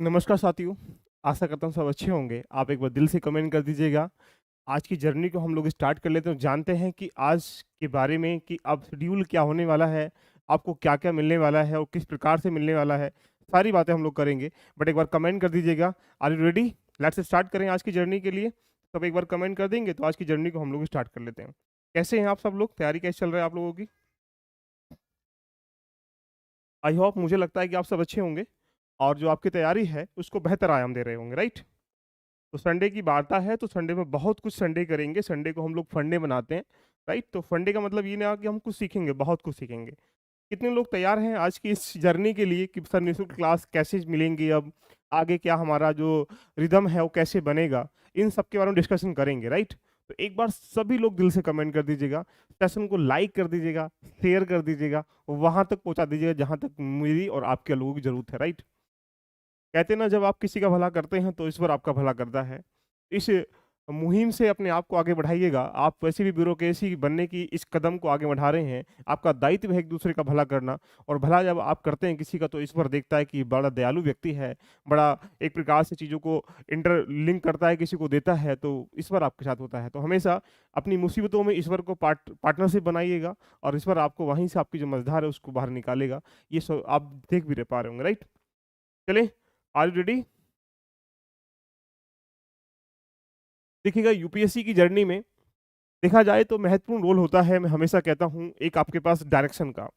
नमस्कार साथियों, आशा करता हूँ सब अच्छे होंगे। आप एक बार दिल से कमेंट कर दीजिएगा। आज की जर्नी को हम लोग स्टार्ट कर लेते हैं। जानते हैं कि आज के बारे में कि अब शेड्यूल क्या होने वाला है, आपको क्या-क्या मिलने वाला है और किस प्रकार से मिलने वाला है, सारी बातें हम लोग करेंगे। बट एक बार कमेंट कर दीजिएगा। Are you ready? Let's start करें आज की जर्नी के लिए। सब एक बार कमेंट कर देंगे तो आज की जर्नी को हम लोग स्टार्ट कर लेते हैं। कैसे हैं आप सब लोग? तैयारी कैसे चल रहा है आप लोगों की? आई होप मुझे लगता है कि आप सब अच्छे होंगे और जो आपकी तैयारी है उसको बेहतर आयाम दे रहे होंगे, राइट? तो संडे की वार्ता है तो संडे में बहुत कुछ संडे करेंगे। संडे को हम लोग फंडे बनाते हैं, राइट? तो फंडे का मतलब ये ना कि हम कुछ सीखेंगे, बहुत कुछ सीखेंगे। कितने लोग तैयार हैं आज की इस जर्नी के लिए कि सर निःशुल्क क्लास कैसे मिलेंगी, अब आगे क्या हमारा जो रिदम है वो कैसे बनेगा, इन सब के बारे में डिस्कशन करेंगे, राइट? तो एक बार सभी लोग दिल से कमेंट कर दीजिएगा, सेशन को लाइक कर दीजिएगा, शेयर कर दीजिएगा, वहां तक पहुंचा दीजिएगा जहां तक मेरी और आपके लोगों की जरूरत है, राइट? कहते हैं ना, जब आप किसी का भला करते हैं तो ईश्वर आपका भला करता है। इस मुहिम से अपने आप को आगे बढ़ाइएगा। आप वैसे भी ब्यूरोक्रेसी बनने की इस कदम को आगे बढ़ा रहे हैं। आपका दायित्व है एक दूसरे का भला करना, और भला जब आप करते हैं किसी का तो ईश्वर देखता है कि बड़ा दयालु व्यक्ति है, बड़ा एक प्रकार से चीज़ों को इंटरलिंक करता है, किसी को देता है, तो ईश्वर आपके साथ होता है। तो हमेशा अपनी मुसीबतों में ईश्वर को पार्टनरशिप बनाइएगा, और ईश्वर आपको वहीं से आपकी जो मझधार है उसको बाहर निकालेगा। ये सब आप देख भी रह पा रहे होंगे, राइट? चलें, आर यू रेडी? देखिएगा, यूपीएससी की जर्नी में देखा जाए तो महत्वपूर्ण रोल होता है, मैं हमेशा कहता हूँ, एक आपके पास डायरेक्शन का।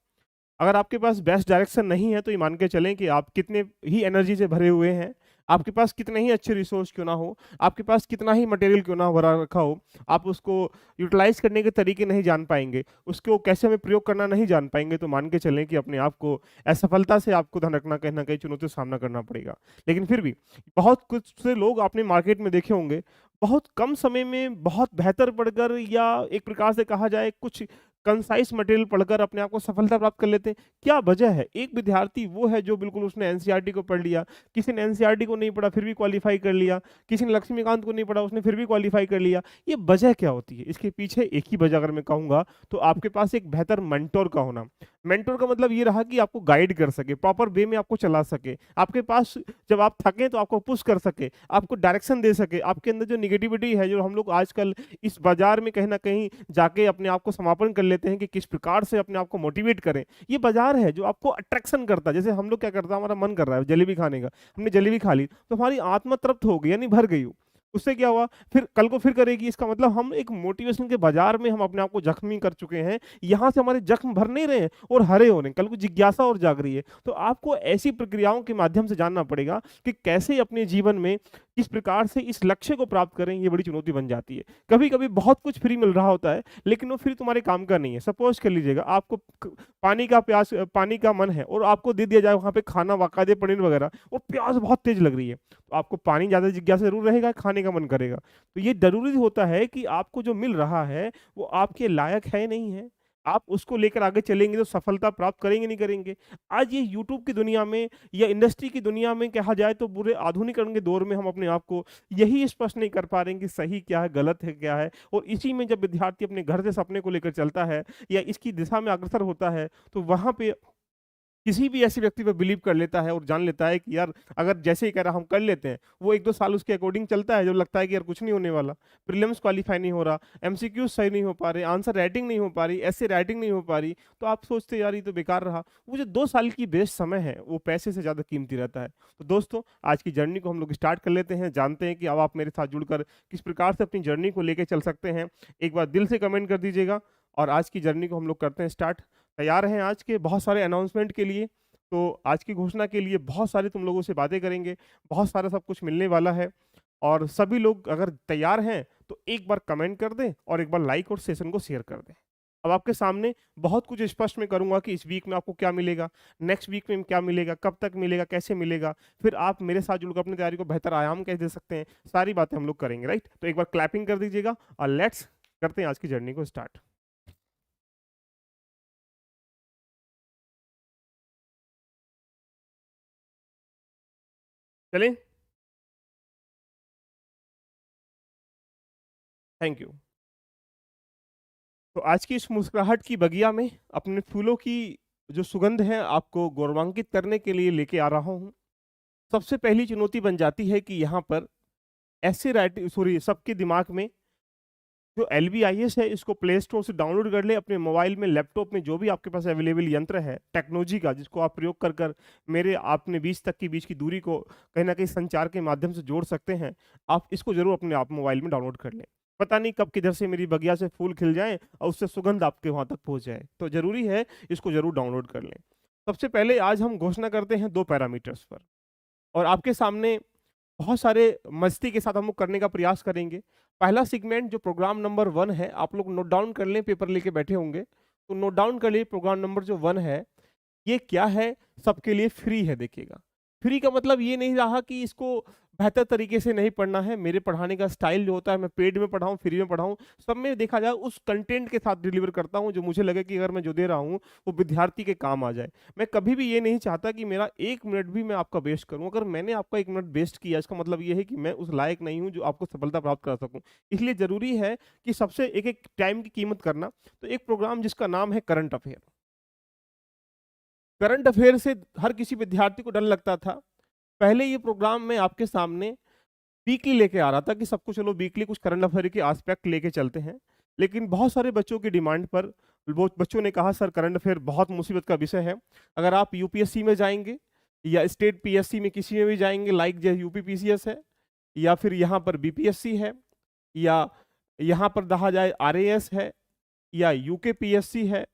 अगर आपके पास बेस्ट डायरेक्शन नहीं है तो ये मान के चलें कि आप कितने ही एनर्जी से भरे हुए हैं, आपके पास कितने ही अच्छे रिसोर्स क्यों ना हो, आपके पास कितना ही मटेरियल क्यों ना भरा रखा हो, आप उसको यूटिलाइज करने के तरीके नहीं जान पाएंगे, उसको कैसे हमें प्रयोग करना नहीं जान पाएंगे, तो मान के चलें कि अपने आप को असफलता से आपको ध्यान रखना, कहीं ना कहीं चुनौतियों का सामना करना पड़ेगा। लेकिन फिर भी बहुत कुछ से लोग आपने मार्केट में देखे होंगे, बहुत कम समय में बहुत बेहतर पढ़कर, या एक प्रकार से कहा जाए कुछ कंसाइज मटेरियल पढ़कर अपने आप को सफलता प्राप्त कर लेते हैं। क्या वजह है? एक विद्यार्थी वो है जो बिल्कुल उसने एनसीईआरटी को पढ़ लिया, किसी ने एनसीईआरटी को नहीं पढ़ा फिर भी क्वालिफाई कर लिया, किसी ने लक्ष्मीकांत को नहीं पढ़ा उसने फिर भी क्वालिफाई कर लिया। ये वजह क्या होती है? इसके पीछे एक ही वजह अगर मैं कहूँगा तो आपके पास एक बेहतर मेंटोर का होना। मेंटोर का मतलब ये रहा कि आपको गाइड कर सके, प्रॉपर वे में आपको चला सके, आपके पास जब आप थकें तो आपको पुश कर सके, आपको डायरेक्शन दे सके। आपके अंदर जो निगेटिविटी है, जो हम लोग आजकल इस बाजार में कहीं ना कहीं जाके अपने आप को समापन कर लेते हैं कि किस प्रकार से अपने आप को मोटिवेट करें, ये बाजार है जो आपको अट्रैक्शन करता है। जैसे हम लोग क्या करता है, हमारा मन कर रहा है जलेबी खाने का, हमने जलेबी खा ली तो हमारी आत्मा तृप्त हो गई, यानी भर गई हो। उससे क्या हुआ, फिर कल को फिर करेगी, इसका मतलब हम एक मोटिवेशन के बाजार में हम अपने आप को जख्मी कर चुके हैं। यहाँ से हमारे जख्म भर नहीं रहे हैं और हरे हो रहे हैं, कल को जिज्ञासा और जाग रही है। तो आपको ऐसी प्रक्रियाओं के माध्यम से जानना पड़ेगा कि कैसे अपने जीवन में किस प्रकार से इस लक्ष्य को प्राप्त करें। ये बड़ी चुनौती बन जाती है। कभी कभी बहुत कुछ फ्री मिल रहा होता है लेकिन वो फ्री तुम्हारे काम का नहीं है। सपोज कर लीजिएगा, आपको पानी का प्यास, पानी का मन है और आपको दे दिया जाए वहां पे खाना, वाकादे पनीर वगैरह, और प्यास बहुत तेज लग रही है, तो आपको पानी ज्यादा जिज्ञासा जरूर रहेगा, खाने का मन करेगा। तो ये जरूरी होता है कि आपको जो मिल रहा है वो आपके लायक है नहीं है, आप उसको लेकर आगे चलेंगे तो सफलता प्राप्त करेंगे नहीं करेंगे। आज ये यूट्यूब की दुनिया में या इंडस्ट्री की दुनिया में कहा जाए तो पूरे आधुनिकरण के दौर में हम अपने आप को यही स्पष्ट नहीं कर पा रहे हैं कि सही क्या है, गलत है क्या है। और इसी में जब विद्यार्थी अपने घर से सपने को लेकर चलता है या इसकी दिशा में अग्रसर होता है, तो वहां पे किसी भी ऐसे व्यक्ति पर बिलीव कर लेता है और जान लेता है कि यार अगर जैसे ही कह रहा हम कर लेते हैं, वो एक दो साल उसके अकॉर्डिंग चलता है, जब लगता है कि यार कुछ नहीं होने वाला, प्रीलिम्स क्वालिफाई नहीं हो रहा, एमसीक्यू सही नहीं हो पा रहे, आंसर राइटिंग नहीं हो पा रही, ऐसे राइटिंग नहीं हो पा रही, तो आप सोचते यार ये तो बेकार रहा। वो जो 2 साल की बेस्ट समय है वो पैसे से ज़्यादा कीमती रहता है। तो दोस्तों, आज की जर्नी को हम लोग स्टार्ट कर लेते हैं। जानते हैं कि अब आप मेरे साथ जुड़कर किस प्रकार से अपनी जर्नी को लेकर चल सकते हैं। एक बार दिल से कमेंट कर दीजिएगा और आज की जर्नी को हम लोग करते हैं स्टार्ट। तैयार हैं आज के बहुत सारे अनाउंसमेंट के लिए? तो आज की घोषणा के लिए बहुत सारे तुम लोगों से बातें करेंगे, बहुत सारा सब कुछ मिलने वाला है। और सभी लोग अगर तैयार हैं तो एक बार कमेंट कर दें और एक बार लाइक और सेशन को शेयर कर दें। अब आपके सामने बहुत कुछ स्पष्ट मैं करूंगा कि इस वीक में आपको क्या मिलेगा, नेक्स्ट वीक में क्या मिलेगा, कब तक मिलेगा, कैसे मिलेगा, फिर आप मेरे साथ जुड़कर अपनी तैयारी को बेहतर आयाम कैसे दे सकते हैं, सारी बातें हम लोग करेंगे, राइट? तो एक बार क्लैपिंग कर दीजिएगा और लेट्स करते हैं आज की जर्नी को स्टार्ट। चलें। Thank you. तो आज की इस मुस्कुराहट की बगिया में अपने फूलों की जो सुगंध है आपको गौरवान्वित करने के लिए लेके आ रहा हूँ। सबसे पहली चुनौती बन जाती है कि यहाँ पर ऐसे राइटिंग सॉरी सबके दिमाग में जो LBIS है इसको प्ले स्टोर से डाउनलोड कर ले, अपने मोबाइल में, लैपटॉप में, जो भी आपके पास अवेलेबल यंत्र है टेक्नोलॉजी का, जिसको आप प्रयोग कर कर मेरे आपने बीच तक की बीच की दूरी को कहीं ना कहीं संचार के माध्यम से जोड़ सकते हैं। आप इसको जरूर अपने आप मोबाइल में डाउनलोड कर लें। पता नहीं कब किधर से मेरी बगिया से फूल खिल जाए और उससे सुगंध आपके वहां तक पहुंच जाए, तो जरूरी है इसको जरूर डाउनलोड कर लें। सबसे पहले आज हम घोषणा करते हैं 2 पैरामीटर्स पर, और आपके सामने बहुत सारे मस्ती के साथ हम लोग करने का प्रयास करेंगे। पहला सेगमेंट जो प्रोग्राम नंबर 1 है, आप लोग नोट डाउन कर लें, पेपर लेके बैठे होंगे तो नोट डाउन कर लिए। प्रोग्राम नंबर जो 1 है ये क्या है, सबके लिए फ्री है। देखिएगा, फ्री का मतलब ये नहीं रहा कि इसको बेहतर तरीके से नहीं पढ़ना है। मेरे पढ़ाने का स्टाइल जो होता है, मैं पेड में पढ़ाऊँ, फ्री में पढ़ाऊँ, सब में देखा जाए उस कंटेंट के साथ डिलीवर करता हूँ जो मुझे लगे कि अगर मैं जो दे रहा हूँ वो विद्यार्थी के काम आ जाए। मैं कभी भी ये नहीं चाहता कि मेरा 1 मिनट भी मैं आपका वेस्ट करूँ। अगर मैंने आपका 1 मिनट वेस्ट किया, इसका मतलब ये है कि मैं उस लायक नहीं हूँ जो आपको सफलता प्राप्त करा सकूँ। इसलिए ज़रूरी है कि सबसे एक-एक टाइम की कीमत करना। तो एक प्रोग्राम जिसका नाम है करंट अफेयर। करंट अफेयर से हर किसी विद्यार्थी को डर लगता था। पहले ये प्रोग्राम मैं आपके सामने वीकली लेके आ रहा था कि सबको चलो वीकली कुछ करंट अफेयर के एस्पेक्ट लेके चलते हैं, लेकिन बहुत सारे बच्चों की डिमांड पर वो बच्चों ने कहा सर करंट अफेयर बहुत मुसीबत का विषय है। अगर आप यूपीएससी में जाएंगे या स्टेट पीएससी में किसी में भी जाएंगे, लाइक जैसे यूपी पीसीएस है, या फिर यहाँ पर बीपीएससी है, या यहाँ पर कहा जाए आरएएस है, या यूके पीएससी है,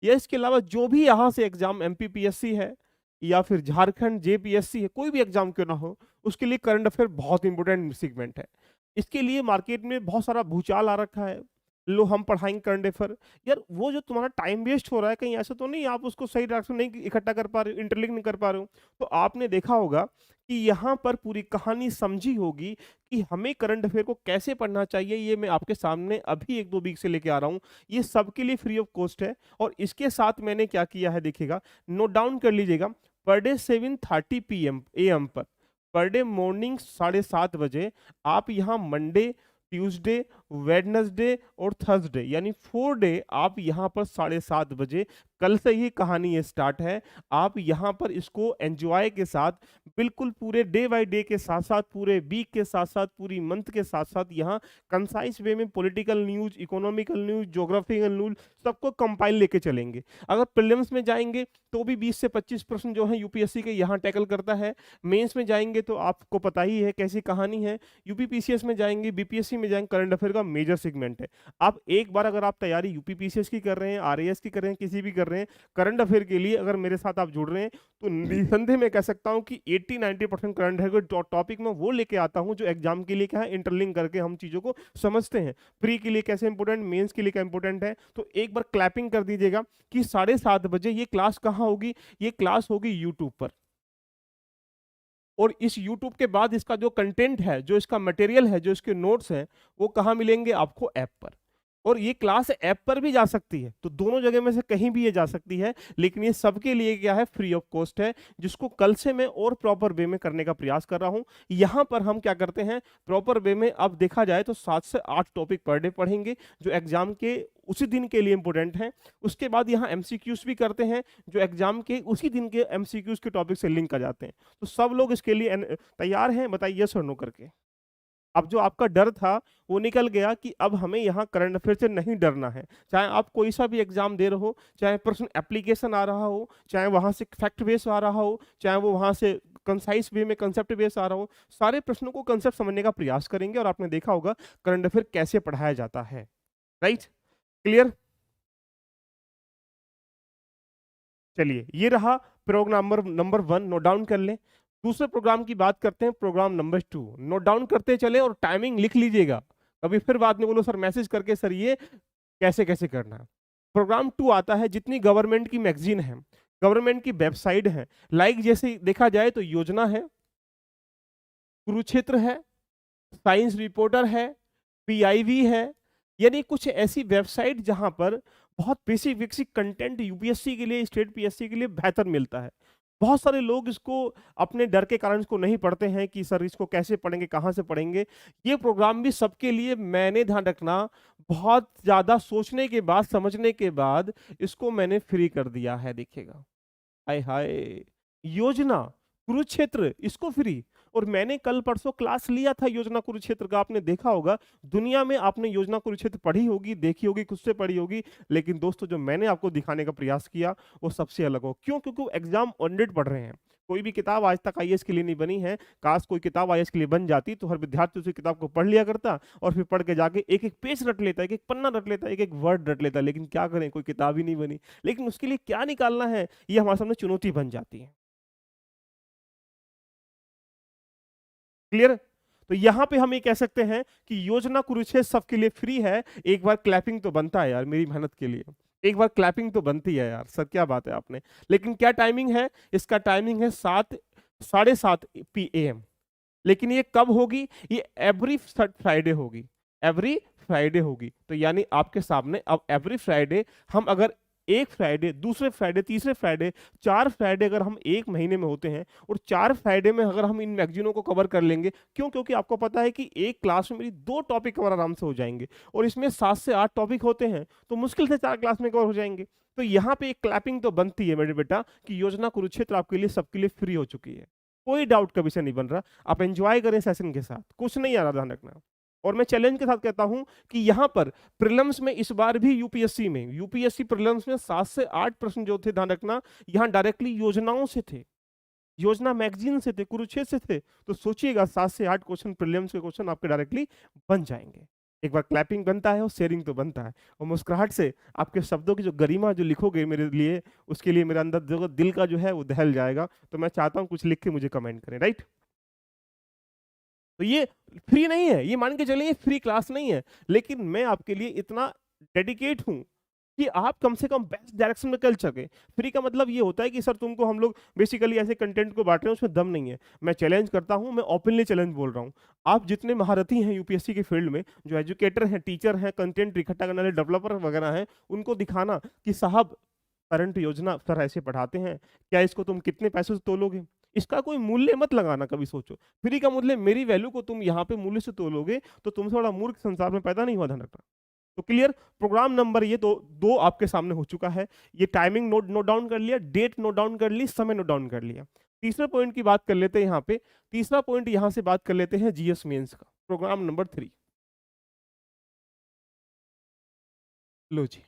या इसके अलावा जो भी यहाँ से एग्जाम एमपीपीएससी है, या फिर झारखंड जेपीएससी है, कोई भी एग्जाम क्यों ना हो, उसके लिए करंट अफेयर बहुत इंपॉर्टेंट सेगमेंट है। इसके लिए मार्केट में बहुत सारा भूचाल आ रखा है। लो हम पढ़ाएंगे करंट अफेयर, यार वो जो तुम्हारा टाइम वेस्ट हो रहा है, कहीं ऐसा तो नहीं आप उसको सही डायरेक्शन नहीं इकट्ठा कर पा रहे हो, इंटरलिंक नहीं कर पा रहे हो। तो आपने देखा होगा कि यहाँ पर पूरी कहानी समझी होगी कि हमें करंट अफेयर को कैसे पढ़ना चाहिए। ये मैं आपके सामने अभी 1-2 वीक से लेके आ रहा हूँ। ये सबके लिए फ्री ऑफ कॉस्ट है। और इसके साथ मैंने क्या किया है देखिएगा, नोट डाउन कर लीजिएगा। Per day 7:30 PM AM per day morning 7:30 बजे आप यहाँ मंडे, ट्यूसडे, वेडनेसडे और थर्सडे यानी 4 डे आप यहाँ पर 7:30 बजे, कल से ही कहानी ये स्टार्ट है। आप यहाँ पर इसको एंजॉय के साथ बिल्कुल पूरे डे बाय डे के साथ साथ, पूरे वीक के साथ साथ, पूरी मंथ के साथ साथ यहाँ कंसाइज वे में political news, economical news, geographical news सबको कंपाइल लेके चलेंगे। अगर प्रीलिम्स में जाएंगे तो भी 20 से 25% जो है यूपीएससी के यहाँ टैकल करता है। मेंस में जाएंगे तो आपको पता ही है कैसी कहानी है। यूपीपीसीएस में जाएंगे, बीपीएससी में जाएंगे, करंट अफेयर का मेजर सेगमेंट है। आप एक बार अगर आप तैयारी यूपीपीसीएस की कर रहे हैं, आरएएस की कर रहे हैं, किसी भी कर रहे हैं, करंट अफेयर के लिए अगर मेरे साथ आप जुड़ रहे हैं तो निसंदेह मैं कह सकता हूं कि 80-90% करंट अफेयर के टॉपिक में वो लेके आता हूं जो एग्जाम के लिए क्या है इंटरलिंक करके हम चीजों को समझते हैं। प्री के लिए कैसे इंपोर्टेंट, मेंस के लिए क्या इंपोर्टेंट है। तो एक बार क्लैपिंग कर दीजिएगा कि 7:30 बजे ये क्लास कहाँ होगी। ये क्लास होगी यूट्यूब पर, और इस यूट्यूब के बाद इसका जो कंटेंट है, जो इसका मटेरियल है, जो इसके नोट्स हैं, वो कहाँ मिलेंगे आपको, ऐप पर। और ये क्लास ऐप पर भी जा सकती है, तो दोनों जगह में से कहीं भी ये जा सकती है। लेकिन ये सबके लिए क्या है, फ्री ऑफ कॉस्ट है, जिसको कल से मैं और प्रॉपर वे में करने का प्रयास कर रहा हूं। यहां पर हम क्या करते हैं प्रॉपर वे में, अब देखा जाए तो 7 से 8 टॉपिक पर डे पढ़ेंगे जो एग्जाम के उसी दिन के लिए इंपोर्टेंट है। उसके बाद यहाँ एमसीक्यूज भी करते हैं जो एग्जाम के उसी दिन के एमसीक्यूज के टॉपिक से लिंक आ जाते हैं। तो सब लोग इसके लिए तैयार हैं, बताइए यस और नो करके। अब जो आपका डर था वो निकल गया कि अब हमें यहाँ करंट अफेयर से नहीं डरना है। चाहे आप कोई सा भी एग्जाम दे रहे हो, चाहे प्रश्न एप्लीकेशन आ रहा हो, चाहे वहां से फैक्ट बेस आ रहा हो, चाहे वो वहां से कंसाइज वे में कंसेप्ट बेस आ रहा हो, सारे प्रश्नों को कंसेप्ट समझने का प्रयास करेंगे। और आपने देखा होगा करंट अफेयर कैसे पढ़ाया जाता है। Right, clear. चलिए, ये रहा प्रोग्राम नंबर 1, नोट डाउन कर लें। दूसरे प्रोग्राम की बात करते हैं, प्रोग्राम नंबर 2। नोट डाउन करते चले और टाइमिंग लिख लीजिएगा, कभी फिर बाद में बोलो सर मैसेज करके सर ये कैसे कैसे करना है। प्रोग्राम 2 आता है, जितनी गवर्नमेंट की मैगजीन है, गवर्नमेंट की वेबसाइट है, लाइक जैसे देखा जाए तो योजना है, कुरुक्षेत्र है, साइंस रिपोर्टर है, पीआईवी है, यानी कुछ ऐसी वेबसाइट जहां पर बहुत बेसिक बेसिक कंटेंट यूपीएससी के लिए, स्टेट पीएससी के लिए बेहतर मिलता है। बहुत सारे लोग इसको अपने डर के कारण इसको नहीं पढ़ते हैं कि सर इसको कैसे पढ़ेंगे, कहाँ से पढ़ेंगे। ये प्रोग्राम भी सबके लिए, मैंने ध्यान रखना, बहुत ज़्यादा सोचने के बाद, समझने के बाद इसको मैंने फ्री कर दिया है। देखिएगा, हाय हाय, योजना कुरुक्षेत्र इसको फ्री। और मैंने कल परसों क्लास लिया था योजना कुरुक्षेत्र का, आपने देखा होगा। दुनिया में आपने योजना कुरुक्षेत्र पढ़ी होगी, देखी होगी, खुद से पढ़ी होगी, लेकिन दोस्तों जो मैंने आपको दिखाने का प्रयास किया वो सबसे अलग हो। क्यों? क्योंकि वो एग्जाम ऑनरेड पढ़ रहे हैं। कोई भी किताब आज तक आईएएस के लिए नहीं बनी है। काश कोई किताब आईएएस के लिए बन जाती तो हर विद्यार्थी उस किताब को पढ़ लिया करता और फिर पढ़ के जाके एक एक पेज रट लेता, एक एक पन्ना रट लेता, एक एक वर्ड रट लेता। लेकिन क्या करें, कोई किताब ही नहीं बनी। लेकिन उसके लिए क्या निकालना है, ये हमारे सामने चुनौती बन जाती है। क्लियर? तो यहां पे हम ये कह सकते हैं कि योजना कुरुक्षेत्र सबके लिए फ्री है। एक बार क्लैपिंग तो बनता है यार मेरी मेहनत के लिए, एक बार क्लैपिंग तो बनती है यार सर, क्या बात है आपने। लेकिन क्या टाइमिंग है इसका? टाइमिंग है 7:30 PM। लेकिन ये कब होगी? ये एवरी फ्राइडे होगी, एवरी फ्राइडे होगी। तो यानी आपके सामने अब एवरी फ्राइडे हम अगर एक फ्राइडे, दूसरे फ्राइडे, तीसरे फ्राइडे, 4 फ्राइडे अगर हम एक महीने में होते हैं और 4 फ्राइडे में अगर हम इन मैगजीनों को कवर कर लेंगे, क्यों? क्योंकि आपको पता है कि एक क्लास में मेरी 2 टॉपिक कवर आराम से हो जाएंगे और इसमें 7 से 8 टॉपिक होते हैं, तो मुश्किल से 4 क्लास में कवर हो जाएंगे। तो यहाँ पे एक क्लैपिंग तो बनती है मेरे बेटा कि योजना कुरुक्षेत्र आपके लिए सबके लिए फ्री हो चुकी है। कोई डाउट का विषय नहीं बन रहा। आप एंजॉय करें सेशन के साथ, कुछ नहीं आ रहा, ध्यान रखना। और मैं चैलेंज के साथ कहता हूं कि यहां पर प्रीलिम्स में इस बार भी यूपीएससी प्रीलिम्स में 7 से 8 प्रश्न जो थे, ध्यान रखना, यहां डायरेक्टली योजनाओं से थे, योजना मैगजीन से थे, कुरुक्षेत्र से थे। तो सोचिएगा 7 से 8 क्वेश्चन प्रीलिम्स के क्वेश्चन आपके डायरेक्टली बन जाएंगे। एक बार क्लैपिंग बनता है और शेयरिंग तो बनता है, और मुस्कुराहट से आपके शब्दों की जो गरिमा जो लिखोगे मेरे लिए, उसके लिए मेरे अंदर जो दिल का जो है वो दहल जाएगा। तो मैं चाहता हूं कुछ लिख के मुझे कमेंट करें, राइट। तो ये फ्री नहीं है, ये मान के चलिए फ्री क्लास नहीं है, लेकिन मैं आपके लिए इतना डेडिकेट हूं कि आप कम से कम बेस्ट डायरेक्शन में चल सके। फ्री का मतलब ये होता है कि सर तुमको हम लोग बेसिकली ऐसे कंटेंट को बांट रहे हैं उसमें दम नहीं है। मैं चैलेंज करता हूं, मैं ओपनली चैलेंज बोल रहा हूं। आप जितने महारथी हैं यूपीएससी के फील्ड में, जो एजुकेटर हैं, टीचर हैं, कंटेंट इकट्ठा करने वाले डेवलपर वगैरह हैं, उनको दिखाना कि साहब करंट योजना सर ऐसे पढ़ाते हैं, क्या इसको तुम कितने पैसों से तोलोगे? इसका कोई मूल्य मत लगाना, कभी सोचो। फ्री का मूल्य, मेरी वैल्यू को तुम यहाँ पे मूल्य से तोलोगे तो तुमसे बड़ा मूर्ख संसार में पैदा नहीं हुआ, ध्यान रखना। तो क्लियर? प्रोग्राम नंबर ये दो आपके सामने हो चुका है। ये टाइमिंग नोट डाउन कर लिया, डेट नोट डाउन कर ली, समय नोट डाउन कर लिया। तीसरे पॉइंट की बात कर लेते हैं यहाँ पे। तीसरा पॉइंट यहाँ से बात कर लेते हैं जीएस मेंस का, प्रोग्राम नंबर 3। लो जी,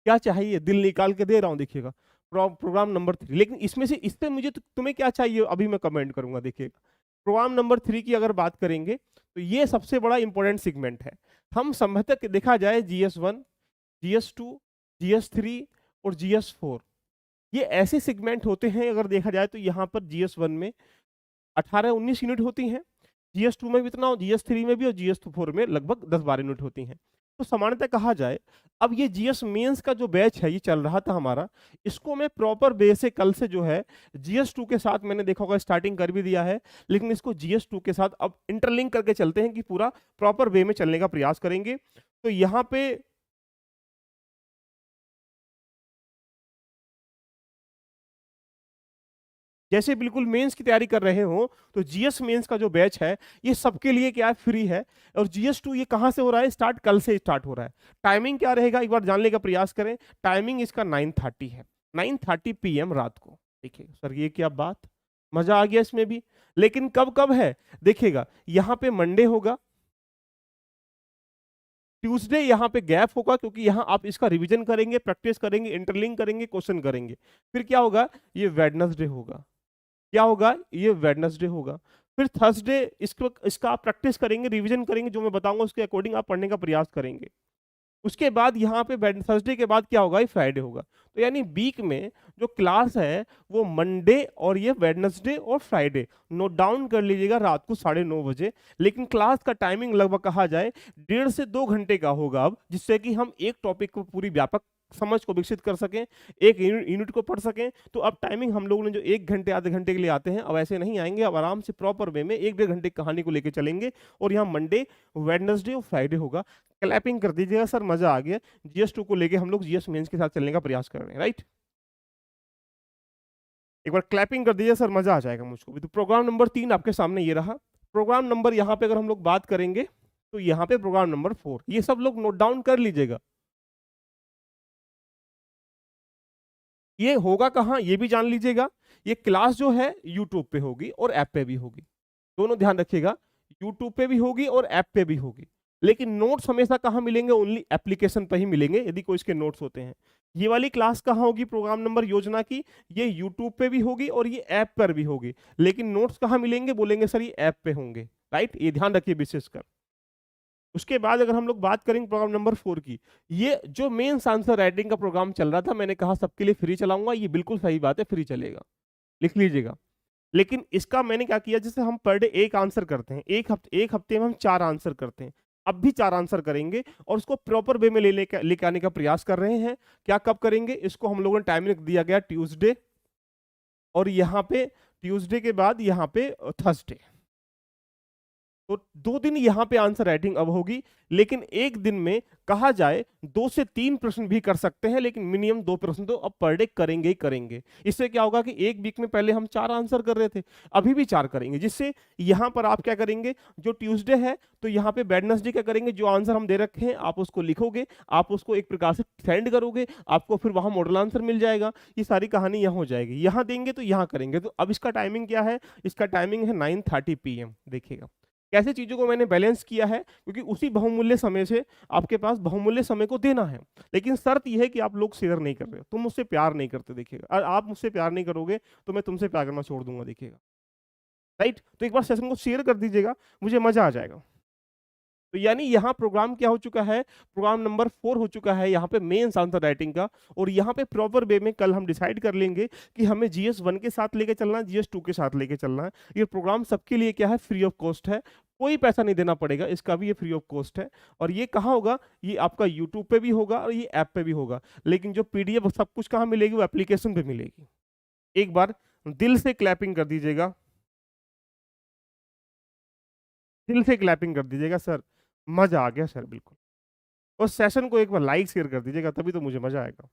क्या चाहिए, दिल निकाल के दे रहा हूं, देखिएगा। Programme number 3। लेकिन इसमें से इससे मुझे तुम्हें क्या चाहिए अभी मैं कमेंट करूंगा, देखिएगा। प्रोग्राम नंबर 3 की अगर बात करेंगे तो ये सबसे बड़ा इंपॉर्टेंट सेगमेंट है। हम संभवतः देखा जाए GS1, GS2, GS3 और GS4, ये ऐसे सेगमेंट होते हैं। अगर देखा जाए तो यहाँ पर GS1 में 18-19 यूनिट होती हैं, GS2 में भी इतना, GS3 में भी, और GS4 में लगभग 10-12 यूनिट होती हैं। तो सामान्यतः कहा जाए, अब ये जीएस मेंस का जो बैच है ये चल रहा था हमारा, इसको मैं प्रॉपर वे से कल से जो है GS2 के साथ मैंने देखा होगा स्टार्टिंग कर भी दिया है, लेकिन इसको GS2 के साथ अब इंटरलिंक करके चलते हैं कि पूरा प्रॉपर वे में चलने का प्रयास करेंगे। तो यहाँ पे जैसे बिल्कुल मेंस की तैयारी कर रहे हो तो जीएस मेंस का जो बैच है ये सबके लिए क्या है, फ्री है। और GS2 ये कहां से हो रहा है स्टार्ट? कल से स्टार्ट हो रहा है। टाइमिंग क्या रहेगा एक बार जानने का प्रयास करें। टाइमिंग इसका 9:30 है, 9:30 PM रात को। देखिए सर ये क्या बात, मजा आ गया इसमें भी। लेकिन कब कब है देखिएगा, यहां पे मंडे होगा, ट्यूसडे यहाँ पे गैप होगा क्योंकि यहाँ आप इसका रिवीजन करेंगे, प्रैक्टिस करेंगे, इंटरलिंक करेंगे, क्वेश्चन करेंगे। फिर क्या होगा, ये वेडनेसडे होगा। क्या होगा, ये वेडनेसडे होगा। फिर थर्सडे इसका आप प्रैक्टिस करेंगे, रिवीजन करेंगे, जो मैं बताऊंगा उसके अकॉर्डिंग आप पढ़ने का प्रयास करेंगे। उसके बाद यहाँ पे थर्सडे के बाद क्या होगा, ये फ्राइडे होगा। तो यानी वीक में जो क्लास है वो मंडे और ये वेडनेसडे और फ्राइडे, नोट डाउन कर लीजिएगा, रात को 9:30 बजे। लेकिन क्लास का टाइमिंग लगभग कहा जाए 1.5 से 2 घंटे का होगा अब, जिससे कि हम एक टॉपिक को पूरी व्यापक समझ को विकसित कर सकें, एक यूनिट को पढ़ सकें। तो अब टाइमिंग हम लोगों ने जो 1 घंटे आधे घंटे के लिए आते हैं, अब ऐसे नहीं आएंगे, अब आराम से प्रॉपर वे में 1-1.5 घंटे कहानी को लेकर चलेंगे। और यहाँ मंडे, वेडनेसडे और फ्राइडे होगा। क्लैपिंग कर दीजिएगा सर, मजा आ गया। GS2 को लेके हम लोग GS मेंस के साथ चलने का प्रयास कर रहे हैं, राइट। एक बार क्लैपिंग कर दीजिए सर, मजा आ जाएगा मुझको भी। तो प्रोग्राम नंबर 3 आपके सामने ये रहा। प्रोग्राम नंबर यहाँ पे अगर हम लोग बात करेंगे तो यहाँ पे प्रोग्राम नंबर 4, ये सब लोग नोट डाउन कर लीजिएगा। ये होगा कहाँ ये भी जान लीजिएगा, ये क्लास जो है यूट्यूब पे होगी और ऐप पे भी होगी, दोनों ध्यान रखिएगा, यूट्यूब पे भी होगी और ऐप पे भी होगी। लेकिन नोट्स हमेशा कहाँ मिलेंगे? ओनली एप्लीकेशन पे ही मिलेंगे यदि कोई इसके नोट्स होते हैं। ये वाली क्लास कहाँ होगी प्रोग्राम नंबर योजना की? ये यूट्यूब पे भी होगी और ये ऐप पर भी होगी। लेकिन नोट्स कहाँ मिलेंगे? बोलेंगे सर ये ऐप पे होंगे, राइट? ये ध्यान रखिए विशेषकर। उसके बाद अगर हम लोग बात करेंगे प्रोग्राम नंबर 4 की, ये जो मेंस आंसर राइटिंग का प्रोग्राम चल रहा था, मैंने कहा सबके लिए फ्री चलाऊंगा, ये बिल्कुल सही बात है, फ्री चलेगा, लिख लीजिएगा। लेकिन इसका मैंने क्या किया, जैसे हम पर डे एक आंसर करते हैं, एक हफ्ते में हम 4 आंसर करते हैं, अब भी 4 आंसर करेंगे और उसको प्रॉपर वे में लेके आने का प्रयास कर रहे हैं। क्या कब करेंगे इसको? हम लोगों ने टाइम लिख दिया गया ट्यूसडे, और यहाँ पे ट्यूसडे के बाद यहाँ पे थर्सडे, तो 2 दिन यहाँ पे आंसर राइटिंग अब होगी। लेकिन एक दिन में कहा जाए 2 से 3 प्रश्न भी कर सकते हैं, लेकिन मिनिमम 2 प्रश्न तो अब पर डे करेंगे ही करेंगे। इससे क्या होगा कि एक वीक में पहले हम 4 आंसर कर रहे थे, अभी भी 4 करेंगे, जिससे यहाँ पर आप क्या करेंगे, जो ट्यूसडे है तो यहाँ पे वेडनेसडे क्या करेंगे, जो आंसर हम दे रखे हैं आप उसको लिखोगे, आप उसको एक प्रकार से सेंड करोगे, आपको फिर वहां मॉडल आंसर मिल जाएगा। ये सारी कहानी यहाँ हो जाएगी, यहाँ देंगे तो यहाँ करेंगे। तो अब इसका टाइमिंग क्या है? इसका टाइमिंग है 9:30 PM। देखिएगा कैसे चीजों को मैंने बैलेंस किया है, क्योंकि उसी बहुमूल्य समय से आपके पास बहुमूल्य समय को देना है। लेकिन शर्त यह है कि आप लोग शेयर नहीं कर रहे हो, तुम मुझसे प्यार नहीं करते। देखिएगा, और आप मुझसे प्यार नहीं करोगे तो मैं तुमसे प्यार करना छोड़ दूंगा। देखिएगा, राइट? तो एक बार सेशन को शेयर कर दीजिएगा, मुझे मजा आ जाएगा। तो यानी यहाँ प्रोग्राम क्या हो चुका है? प्रोग्राम नंबर 4 हो चुका है यहाँ पे मेंस आंसर राइटिंग का। और यहाँ पे प्रॉपर वे में कल हम डिसाइड कर लेंगे कि हमें GS1 के साथ लेके चलना है, GS2 के साथ लेके चलना है। ये प्रोग्राम सबके लिए क्या है? फ्री ऑफ कॉस्ट है, कोई पैसा नहीं देना पड़ेगा, इसका भी ये फ्री ऑफ कॉस्ट है। और ये कहाँ होगा? ये आपका यूट्यूब पे भी होगा और ये ऐप पे भी होगा। लेकिन जो PDF सब कुछ कहाँ मिलेगी? वो एप्लीकेशन पे मिलेगी। एक बार दिल से क्लैपिंग कर दीजिएगा, दिल से क्लैपिंग कर दीजिएगा। सर मजा आ गया सर, बिल्कुल। और सेशन को एक बार लाइक शेयर कर दीजिएगा, तभी तो मुझे मजा आएगा।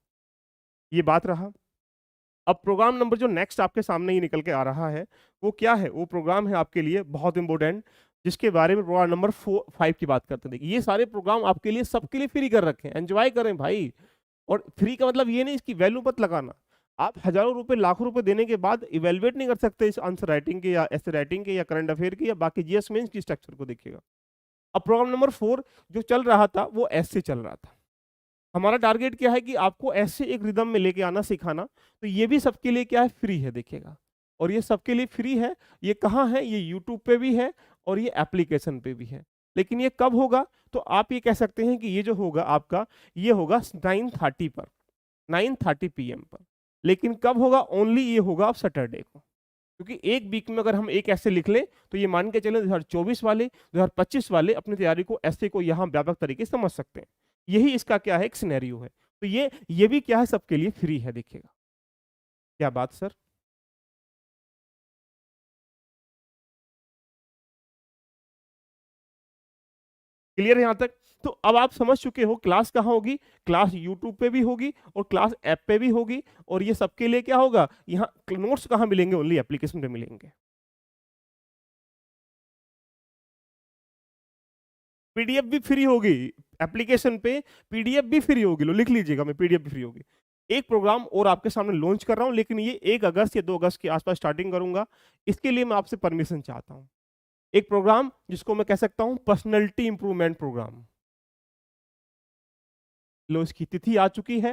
ये बात रहा। अब प्रोग्राम नंबर जो नेक्स्ट आपके सामने ही निकल के आ रहा है, वो क्या है? वो प्रोग्राम है आपके लिए बहुत इंपॉर्टेंट, जिसके बारे में प्रोग्राम नंबर 5 की बात करते हैं। देखिए, ये सारे प्रोग्राम आपके लिए सबके लिए फ्री कर रखे हैं, एंजॉय करें भाई। और फ्री का मतलब ये नहीं इसकी वैल्यू मत लगाना। आप हजारों रुपए लाखों रुपए देने के बाद इवेलुएट नहीं कर सकते इस आंसर राइटिंग के या ऐसे राइटिंग के या करंट अफेयर के या बाकी GS मेंस की स्ट्रक्चर को। देखिएगा, अब प्रोग्राम नंबर 4 जो चल रहा था वो ऐसे चल रहा था। हमारा टारगेट क्या है कि आपको ऐसे एक रिदम में लेके आना, सिखाना। तो ये भी सबके लिए क्या है? फ्री है। देखिएगा, और ये सबके लिए फ्री है। ये कहाँ है? ये यूट्यूब पे भी है और ये एप्लीकेशन पे भी है। लेकिन ये कब होगा? तो आप ये कह सकते हैं कि ये जो होगा आपका, ये होगा 9:30 पर, 9:30 PM पर। लेकिन कब होगा? ओनली ये होगा आप सैटरडे को। क्योंकि एक वीक में अगर हम एक ऐसे लिख लें तो ये मान के चलें 2024 वाले 2025 वाले अपनी तैयारी को ऐसे को यहाँ व्यापक तरीके से समझ सकते हैं। यही इसका क्या है? एक सिनेरियो है। तो ये भी क्या है? सबके लिए फ्री है। देखिएगा, क्या बात सर? क्लियर है यहाँ तक? तो अब आप समझ चुके हो क्लास कहाँ होगी। क्लास यूट्यूब पे भी होगी और क्लास ऐप पे भी होगी। और ये सबके लिए क्या होगा? यहाँ नोट्स कहाँ मिलेंगे? ओनली एप्लीकेशन पे मिलेंगे। PDF भी फ्री होगी एप्लीकेशन पे, PDF भी फ्री होगी। लो लिख लीजिएगा, मैं PDF भी फ्री होगी। एक प्रोग्राम और आपके सामने लॉन्च कर रहा हूं, लेकिन ये 1 अगस्त या 2 अगस्त के आसपास स्टार्टिंग करूंगा। इसके लिए मैं आपसे परमिशन चाहता हूं। एक प्रोग्राम जिसको मैं कह सकता हूं पर्सनैलिटी इंप्रूवमेंट प्रोग्राम। लो इसकी तिथि आ चुकी है।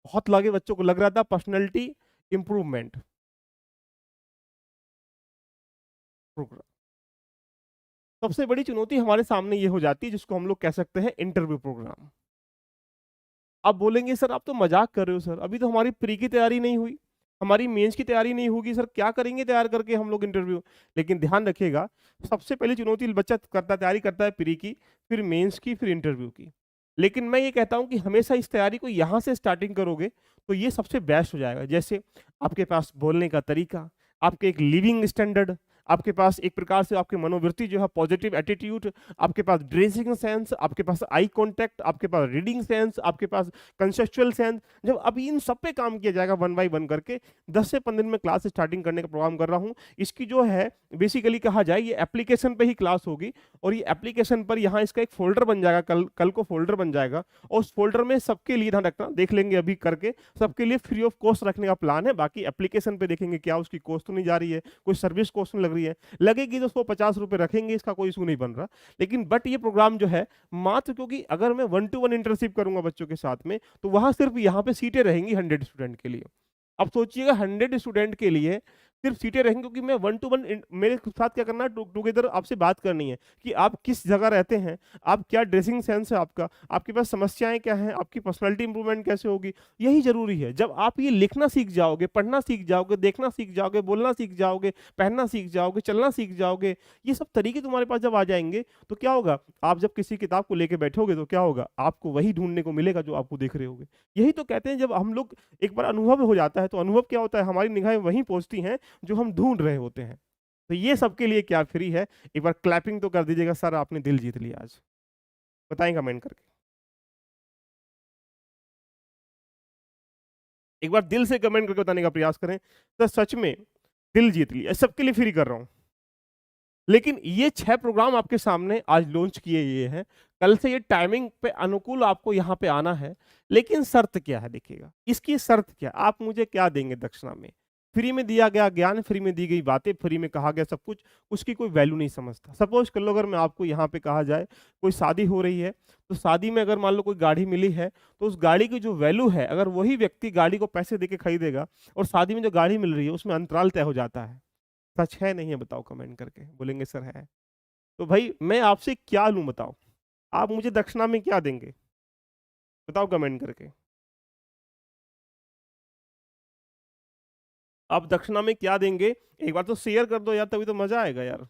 बहुत लागे बच्चों को लग रहा था पर्सनैलिटी इंप्रूवमेंट प्रोग्राम। सबसे बड़ी चुनौती हमारे सामने ये हो जाती है, जिसको हम लोग कह सकते हैं इंटरव्यू प्रोग्राम। आप बोलेंगे सर आप तो मजाक कर रहे हो सर, अभी तो हमारी प्री की तैयारी नहीं हुई, हमारी मेंस की तैयारी नहीं होगी सर, क्या करेंगे तैयार करके हम लोग इंटरव्यू। लेकिन ध्यान रखिएगा, सबसे पहली चुनौती बच्चा करता तैयारी करता है प्री की, फिर मेंस की, फिर इंटरव्यू की। लेकिन मैं ये कहता हूं कि हमेशा इस तैयारी को यहाँ से स्टार्टिंग करोगे तो ये सबसे बेस्ट हो जाएगा। जैसे आपके पास बोलने का तरीका, आपके एक लिविंग स्टैंडर्ड, आपके पास एक प्रकार से आपकी मनोवृत्ति जो है पॉजिटिव एटीट्यूड, आपके पास ड्रेसिंग सेंस, आपके पास आई कॉन्टैक्ट, आपके पास रीडिंग सेंस, आपके पास कंसेप्चुअल सेंस। जब अभी इन सब पे काम किया जाएगा वन बाय वन करके, 10 से 15 दिन में क्लास स्टार्टिंग करने का प्रोग्राम कर रहा हूँ। इसकी जो है बेसिकली कहा जाए ये एप्लीकेशन पे ही क्लास होगी, और ये एप्लीकेशन पर यहाँ इसका एक फोल्डर बन जाएगा, कल को फोल्डर बन जाएगा, और उस फोल्डर में सबके लिए ध्यान रखना, देख लेंगे अभी करके, सबके लिए फ्री ऑफ कॉस्ट रखने का प्लान है। बाकी एप्लीकेशन पे देखेंगे क्या उसकी कॉस्ट तो नहीं जा रही है, कोई सर्विस कॉस्ट नहीं लग रही है, लगेगी तो उसको 50 रुपए रखेंगे, इसका कोई इशू नहीं बन रहा। लेकिन बट ये प्रोग्राम जो है मात्र, क्योंकि अगर मैं 1 to 1 इंटर्नशिप करूंगा बच्चों के साथ में, तो वहां सिर्फ यहाँ पे सीटें रहेंगी 100 स्टूडेंट के लिए। अब सोचिएगा 100 स्टूडेंट के लिए सिर्फ सीटें रहेंगी, क्योंकि मैं 1 to 1 मेरे साथ क्या करना है, टुगेदर आपसे बात करनी है कि आप किस जगह रहते हैं, आप क्या ड्रेसिंग सेंस है आपका, आपके पास समस्याएं क्या हैं, आपकी पर्सनालिटी इंप्रूवमेंट कैसे होगी, यही जरूरी है। जब आप ये लिखना सीख जाओगे, पढ़ना सीख जाओगे, देखना सीख जाओगे, बोलना सीख जाओगे, पहनना सीख जाओगे, चलना सीख जाओगे, ये सब तरीके तुम्हारे पास जब आ जाएंगे, तो क्या होगा, आप जब किसी किताब को लेके बैठोगे तो क्या होगा, आपको वही ढूंढने को मिलेगा जो आपको देख रहे होगे। यही तो कहते हैं, जब हम लोग एक बार अनुभव हो जाता है तो अनुभव क्या होता है, हमारी निगाहें वहीं पहुंचती हैं जो हम ढूंढ रहे होते हैं। तो ये सबके लिए क्या फ्री है, एक बार क्लैपिंग तो कर दीजिएगा। सर आपने दिल जीत लिया आज, बताएं कमेंट करके, एक बार दिल से कमेंट करके बताने का प्रयास करें, तो सच में दिल जीत लिया। सबके लिए फ्री कर रहा हूं, लेकिन ये 6 प्रोग्राम आपके सामने आज लॉन्च किए ये हैं। कल से ये टाइमिंग पे अनुकूल आपको यहाँ पे आना है, लेकिन शर्त क्या है देखिएगा, इसकी शर्त क्या, आप मुझे क्या देंगे दक्षिणा में। फ्री में दिया गया ज्ञान, फ्री में दी गई बातें, फ्री में कहा गया सब कुछ, उसकी कोई वैल्यू नहीं समझता। सपोज कर लो अगर मैं आपको यहाँ पे कहा जाए कोई शादी हो रही है, तो शादी में अगर मान लो कोई गाड़ी मिली है, तो उस गाड़ी की जो वैल्यू है, अगर वही व्यक्ति गाड़ी को पैसे दे के खरीदेगा और शादी में जो गाड़ी मिल रही है उसमें अंतराल तय हो जाता है। सच है नहीं है, बताओ कमेंट करके, बोलेंगे सर है। तो भाई मैं आपसे क्या लूं बताओ, आप मुझे दक्षिणा में क्या देंगे, बताओ कमेंट करके, आप दक्षिणा में क्या देंगे, एक बार तो शेयर कर दो यार, तभी तो मजा आएगा यार।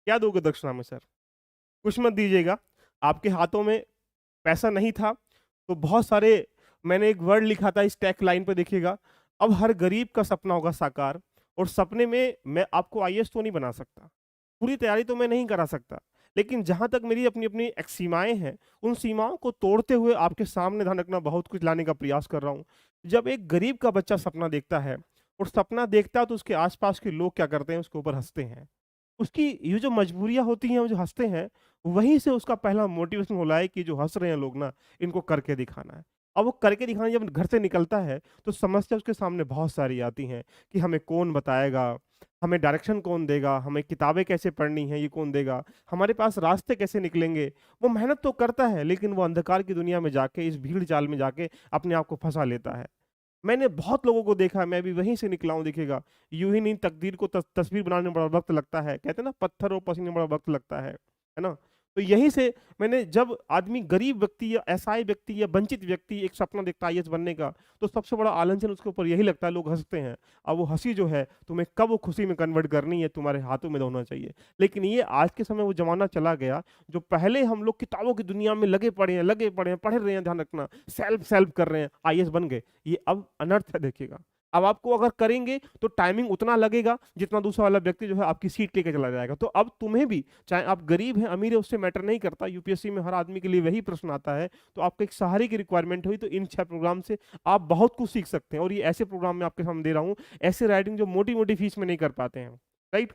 क्या दोगे दक्षिणा में सर, कुछ मत दीजिएगा। आपके हाथों में पैसा नहीं था तो बहुत सारे, मैंने एक वर्ड लिखा था इस टैग लाइन पे देखिएगा, अब हर गरीब का सपना होगा साकार। और सपने में मैं आपको आईएएस तो नहीं बना सकता, पूरी तैयारी तो मैं नहीं करा सकता, लेकिन जहां तक मेरी अपनी अपनी एक सीमाएं हैं, उन सीमाओं को तोड़ते हुए आपके सामने ध्यान रखना बहुत कुछ लाने का प्रयास कर रहा हूं। जब एक गरीब का बच्चा सपना देखता है, और सपना देखता है, तो उसके आसपास के लोग क्या करते हैं, उसके ऊपर हंसते हैं। उसकी ये जो मजबूरियां होती हैं, वो जो हंसते हैं, वहीं से उसका पहला मोटिवेशन होला है कि जो हंस रहे हैं लोग ना, इनको करके दिखाना है। अब वो करके दिखाने जब घर से निकलता है, तो समस्या उसके सामने बहुत सारी आती हैं कि हमें कौन बताएगा, हमें डायरेक्शन कौन देगा, हमें किताबें कैसे पढ़नी है ये कौन देगा, हमारे पास रास्ते कैसे निकलेंगे। वो मेहनत तो करता है, लेकिन वो अंधकार की दुनिया में जाके, इस भीड़ जाल में जाके अपने आप को फंसा लेता है। मैंने बहुत लोगों को देखा है, मैं भी वहीं से निकला हूं, देखिएगा। यूं ही नहीं, तकदीर को तस्वीर बनाने में बड़ा वक्त लगता है, कहते हैं ना, पत्थर और पसीने में बड़ा वक्त लगता है ना। तो यहीं से मैंने, जब आदमी गरीब व्यक्ति या असहाय व्यक्ति या वंचित व्यक्ति एक सपना देखता है आईएएस बनने का, तो सबसे बड़ा आलंचन उसके ऊपर यही लगता है, लोग हंसते हैं। अब वो हंसी जो है तुम्हें कब वो खुशी में कन्वर्ट करनी है, तुम्हारे हाथों में होना चाहिए। लेकिन ये आज के समय वो जमाना चला गया, जो पहले हम लोग किताबों की दुनिया में लगे पड़े हैं, पढ़ रहे हैं, ध्यान रखना, सेल्फ सेल्फ कर रहे हैं, आईएएस बन गए, ये अब अनर्थ है। देखिएगा, अब आपको अगर करेंगे तो टाइमिंग उतना लगेगा जितना दूसरा वाला व्यक्ति जो है आपकी सीट लेके चला जाएगा। तो अब तुम्हें भी, चाहे आप गरीब हैं अमीर है, उससे मैटर नहीं करता, यूपीएससी में हर आदमी के लिए वही प्रश्न आता है। तो आपको एक सहारे की रिक्वायरमेंट हुई, तो इन 6 प्रोग्राम से आप बहुत कुछ सीख सकते हैं। और ये ऐसे प्रोग्राम में आपके सामने दे रहा हूँ, ऐसे राइटिंग जो मोटी मोटी फीस में नहीं कर पाते हैं, राइट।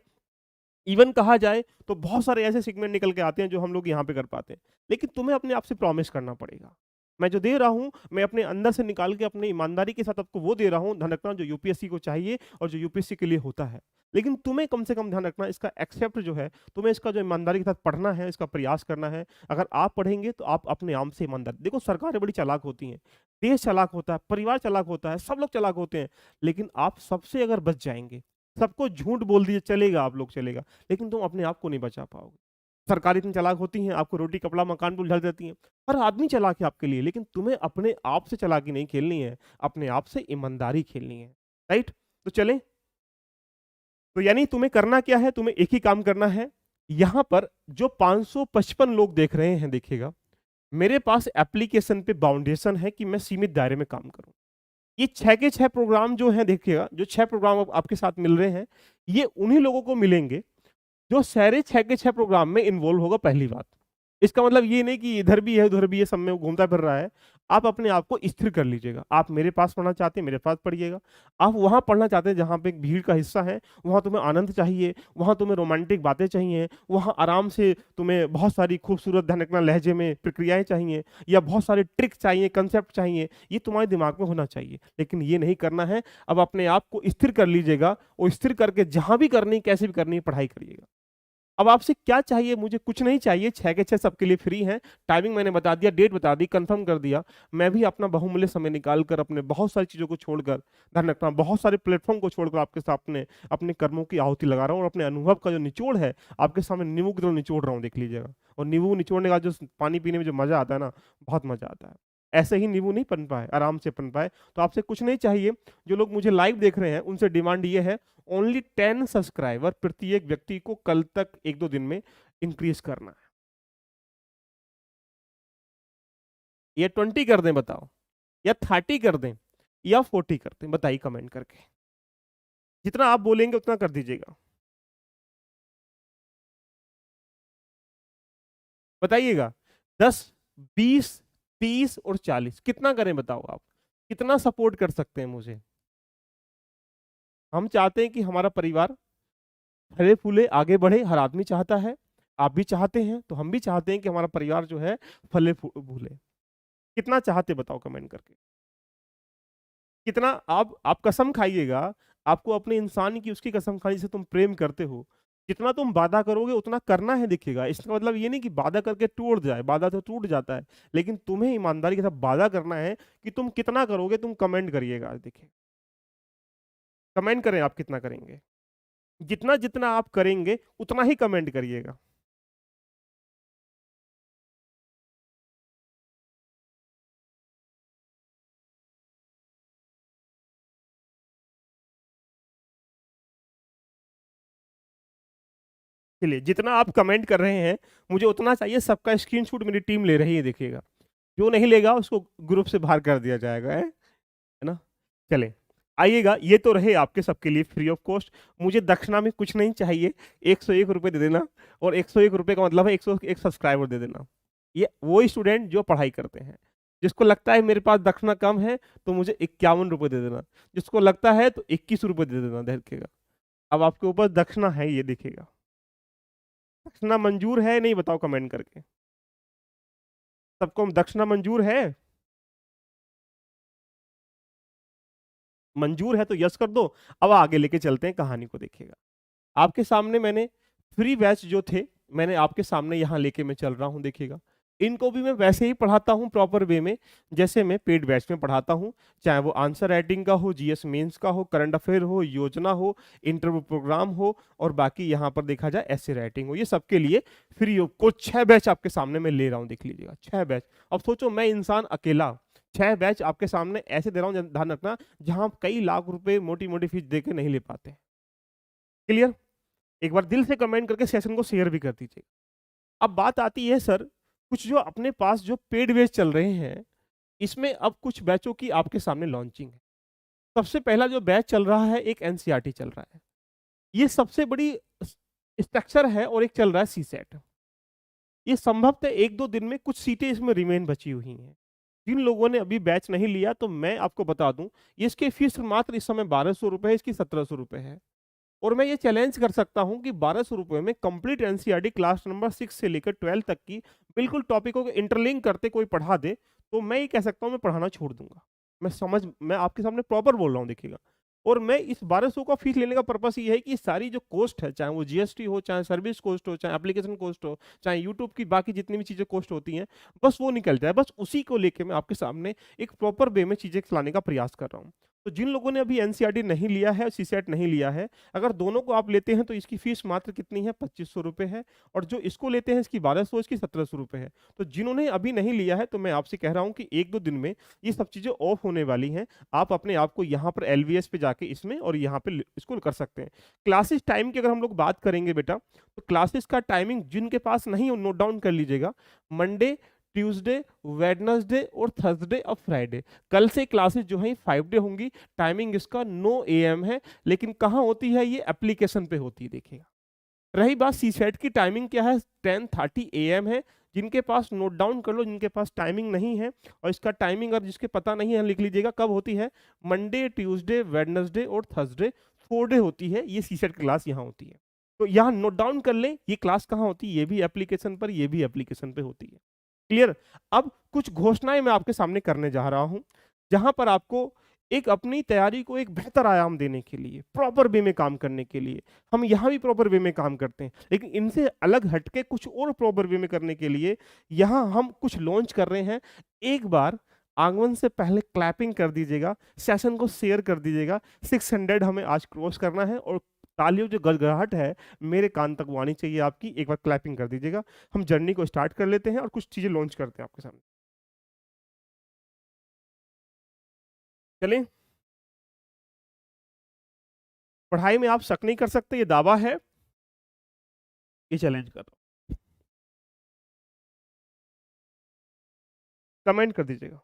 इवन कहा जाए तो बहुत सारे ऐसे सेगमेंट निकल के आते हैं जो हम लोग यहाँ पे कर पाते हैं, लेकिन तुम्हें अपने आप से प्रॉमिस करना पड़ेगा। मैं जो दे रहा हूँ, मैं अपने अंदर से निकाल के अपनी ईमानदारी के साथ आपको वो दे रहा हूँ, ध्यान रखना, जो यूपीएससी को चाहिए और जो यूपीएससी के लिए होता है। लेकिन तुम्हें कम से कम ध्यान रखना, इसका एक्सेप्ट जो है, तुम्हें इसका जो ईमानदारी के साथ पढ़ना है, इसका प्रयास करना है। अगर आप पढ़ेंगे तो आप अपने आप से ईमानदार, देखो सरकारें बड़ी चालाक होती हैं, देश चालाक होता है, परिवार चालाक होता है, सब लोग चालाक होते हैं, लेकिन आप सबसे अगर बच जाएंगे, सबको झूठ बोल दिए चलेगा, आप लोग चलेगा, लेकिन तुम अपने आप को नहीं बचा पाओगे। सरकार इतनी चालाक होती हैं, आपको रोटी कपड़ा मकान पे उलझा देती हैं। हर आदमी चालाक है आपके लिए, लेकिन तुम्हें अपने आप से चालाकी नहीं खेलनी है, अपने आप से ईमानदारी खेलनी है, राइट। तो चलें, तो यानी तुम्हें करना क्या है, तुम्हें एक ही काम करना है। यहां पर जो 555 लोग देख रहे हैं, देखिएगा, मेरे पास एप्लीकेशन पे बाउंडेशन है कि मैं सीमित दायरे में काम करूं। ये 6 के 6 प्रोग्राम जो हैं देखिएगा, जो 6 प्रोग्राम अब आपके साथ मिल रहे हैं, ये उन्हीं लोगों को मिलेंगे जो सारे 6 के 6 प्रोग्राम में इन्वॉल्व होगा पहली बात। इसका मतलब ये नहीं कि इधर भी है, उधर भी है, सब में घूमता फिर रहा है। आप अपने आप को स्थिर कर लीजिएगा। आप मेरे पास पढ़ना चाहते हैं, मेरे पास पढ़िएगा। आप वहाँ पढ़ना चाहते हैं जहाँ पे एक भीड़ का हिस्सा है, वहाँ तुम्हें आनंद चाहिए, वहाँ तुम्हें रोमांटिक बातें चाहिए, वहाँ आराम से तुम्हें बहुत सारी खूबसूरत ध्यान रखना लहजे में प्रक्रियाएँ चाहिए या बहुत सारे ट्रिक चाहिए, कंसेप्ट चाहिए, ये तुम्हारे दिमाग में होना चाहिए। लेकिन ये नहीं करना है। अब अपने आप को स्थिर कर लीजिएगा और स्थिर करके जहाँ भी करनी, कैसे भी करनी है, पढ़ाई करिएगा। अब आपसे क्या चाहिए? मुझे कुछ नहीं चाहिए, 6 के 6 सबके लिए फ्री हैं। टाइमिंग मैंने बता दिया, डेट बता दी, कंफर्म कर दिया। मैं भी अपना बहुमूल्य समय निकाल कर अपने बहुत सारी चीज़ों को छोड़कर, ध्यान रखना, बहुत सारे प्लेटफॉर्म को छोड़कर आपके सामने अपने कर्मों की आहुति लगा रहा हूँ और अपने अनुभव का जो निचोड़ है, आपके सामने नींबू की तरह निचोड़ रहा हूँ, देख लीजिएगा। और नींबू निचोड़ने का जो पानी पीने में जो मज़ा आता है ना, बहुत मज़ा आता है। ऐसे ही नींबू नहीं पन पाए, आराम से पन पाए। तो आपसे कुछ नहीं चाहिए। जो लोग मुझे लाइव देख रहे हैं, उनसे डिमांड ये है, ओनली 10 सब्सक्राइबर प्रत्येक व्यक्ति को कल तक 1-2 दिन में इंक्रीज करना है। या 20 कर दें बताओ, या 30 कर दें, या 40 कर दें, बताइए कमेंट करके। जितना आप बोलेंगे उतना कर दीजिएगा। बताइएगा, 10, 20, 30 और 40 कितना करें बताओ आप? कितना सपोर्ट कर सकते हैं मुझे? हम चाहते हैं कि हमारा परिवार फले फूले आगे बढ़े, हर आदमी चाहता है। आप भी चाहते हैं, तो हम भी चाहते हैं कि हमारा परिवार जो है फले फूले। कितना चाहते बताओ कमेंट करके। कितना आप कसम खाइएगा, आपको अपने इंसान की उसकी कसम खाने से तुम प्रेम करते हो। जितना तुम वादा करोगे उतना करना है, देखिएगा। इसका मतलब ये नहीं कि वादा करके टूट जाए, वादा तो टूट जाता है, लेकिन तुम्हें ईमानदारी के साथ वादा करना है कि तुम कितना करोगे। तुम कमेंट करिएगा, देखिए कमेंट करें आप कितना करेंगे। जितना जितना आप करेंगे उतना ही कमेंट करिएगा। चलिए, जितना आप कमेंट कर रहे हैं मुझे उतना चाहिए। सबका स्क्रीनशॉट मेरी टीम ले रही है, देखिएगा। जो नहीं लेगा उसको ग्रुप से बाहर कर दिया जाएगा, है ना? चलें, आइएगा। ये तो रहे आपके सबके लिए फ्री ऑफ कॉस्ट। मुझे दक्षिणा में कुछ नहीं चाहिए। 101 रुपये दे देना, और 101 रुपये का मतलब है 101 सब्सक्राइबर दे देना। ये वो स्टूडेंट जो पढ़ाई करते हैं। जिसको लगता है मेरे पास दक्षिणा कम है तो मुझे 51 रुपये दे देना। जिसको लगता है तो 21 रुपये दे देना, देखिएगा। अब आपके ऊपर दक्षिणा है, ये देखिएगा। दक्षिणा मंजूर है नहीं बताओ कमेंट करके। सबको दक्षिणा मंजूर है? मंजूर है तो यस कर दो। अब आगे लेके चलते हैं, कहानी को देखिएगा। आपके सामने मैंने फ्री बैच जो थे, मैंने आपके सामने यहाँ लेके मैं चल रहा हूँ, देखिएगा। इनको भी मैं वैसे ही पढ़ाता हूँ प्रॉपर वे में, जैसे मैं पेड बैच में पढ़ाता हूँ। चाहे वो आंसर राइटिंग का हो, जीएस मेंस का हो, करंट अफेयर हो, योजना हो, इंटरव्यू प्रोग्राम हो, और बाकी यहाँ पर देखा जाए ऐसे राइटिंग हो, ये सबके लिए फ्री हो। कुछ 6 बैच आपके सामने मैं ले रहा हूँ, देख लीजिएगा। 6 बैच। अब सोचो, मैं इंसान अकेला 6 बैच आपके सामने ऐसे दे रहा हूँ, ध्यान रखना, जहां कई लाख रुपए मोटी मोटी फीस देके नहीं ले पाते। क्लियर? एक बार दिल से कमेंट करके सेशन को शेयर भी कर दीजिए। अब बात आती है सर, कुछ जो अपने पास जो पेड बैच चल रहे हैं, इसमें अब कुछ बैचों की आपके सामने लॉन्चिंग है। सबसे पहला जो बैच चल रहा है, एक एनसीईआरटी चल रहा है। ये सबसे बड़ी स्ट्रक्चर है, और एक चल रहा है सीसेट। ये संभवतः 1-2 दिन में कुछ सीटें इसमें रिमेन बची हुई हैं। जिन लोगों ने अभी बैच नहीं लिया, तो मैं आपको बता दूं, इसकी फीस मात्र इस समय 1200 रुपए है, इसकी 1700 रुपए है। और मैं ये चैलेंज कर सकता हूं कि 1200 रुपए में कंप्लीट एनसीईआरटी क्लास नंबर 6 से लेकर 12 तक की बिल्कुल टॉपिकों को इंटरलिंक करते कोई पढ़ा दे, तो मैं ये कह सकता हूं मैं पढ़ाना छोड़ दूंगा। मैं आपके सामने प्रॉपर बोल रहा हूं, देखिएगा। और मैं इस 1200 का फीस लेने का पर्पस ये है कि सारी जो कॉस्ट है, चाहे वो जीएसटी हो, चाहे सर्विस कॉस्ट हो, चाहे एप्लीकेशन कॉस्ट हो, चाहे यूट्यूब की बाकी जितनी भी चीजें कॉस्ट होती हैं, बस वो निकल जाए। बस उसी को लेके मैं आपके सामने एक प्रॉपर वे में चीजें लाने का प्रयास कर रहा हूँ। तो जिन लोगों ने अभी एनसीईआरटी नहीं लिया है, सीसेट नहीं लिया है, अगर दोनों को आप लेते हैं तो इसकी फीस मात्र कितनी है? 2500 रुपये है। और जो इसको लेते हैं इसकी 1200, इसकी 1700 रुपये है। तो जिन्होंने अभी नहीं लिया है, तो मैं आपसे कह रहा हूँ कि 1-2 दिन में ये सब चीज़ें ऑफ होने वाली हैं। आप अपने आप को यहाँ पर एलवीएस पे जाके इसमें और यहाँ पे इसको कर सकते हैं। क्लासेस टाइम की अगर हम लोग बात करेंगे बेटा, तो क्लासेस का टाइमिंग जिनके पास नहीं हो, नोट डाउन कर लीजिएगा। मंडे, ट्यूसडे, वेडनेसडे और थर्सडे और फ्राइडे। कल से क्लासेस जो हैं 5 डे होंगी। टाइमिंग इसका 9 AM है, लेकिन कहाँ होती है ये? एप्लीकेशन पे होती है, देखिएगा। रही बात सीसेट की, टाइमिंग क्या है? 10:30 AM है। जिनके पास नोट डाउन कर लो, जिनके पास टाइमिंग नहीं है, और इसका टाइमिंग अगर जिसके पता नहीं है लिख लीजिएगा। कब होती है? मंडे, ट्यूसडे, वेडनेसडे और थर्सडे, 4 डे होती है ये सीसेट क्लास यहाँ होती है। तो यहाँ नोट डाउन कर लें, ये क्लास कहाँ होती है? ये भी एप्लीकेशन पर, ये भी एप्लीकेशन पे होती है। क्लियर? अब कुछ घोषणाएं मैं आपके सामने करने जा रहा हूं, जहां पर आपको एक अपनी तैयारी को एक बेहतर आयाम देने के लिए, प्रॉपर वे में काम करने के लिए, हम यहाँ भी प्रॉपर वे में काम करते हैं, लेकिन इनसे अलग हटके कुछ और प्रॉपर वे में करने के लिए यहाँ हम कुछ लॉन्च कर रहे हैं। एक बार आगमन से पहले क्लैपिंग कर दीजिएगा, सेशन को शेयर कर दीजिएगा। 600 हमें आज क्रॉस करना है, और तालियों जो गड़गड़ाहट है मेरे कान तक वो आनी चाहिए आपकी। एक बार क्लैपिंग कर दीजिएगा। हम जर्नी को स्टार्ट कर लेते हैं और कुछ चीजें लॉन्च करते हैं आपके सामने। चलें। पढ़ाई में आप शक नहीं कर सकते, ये दावा है, ये चैलेंज कर रहा हूं। कमेंट कर दीजिएगा।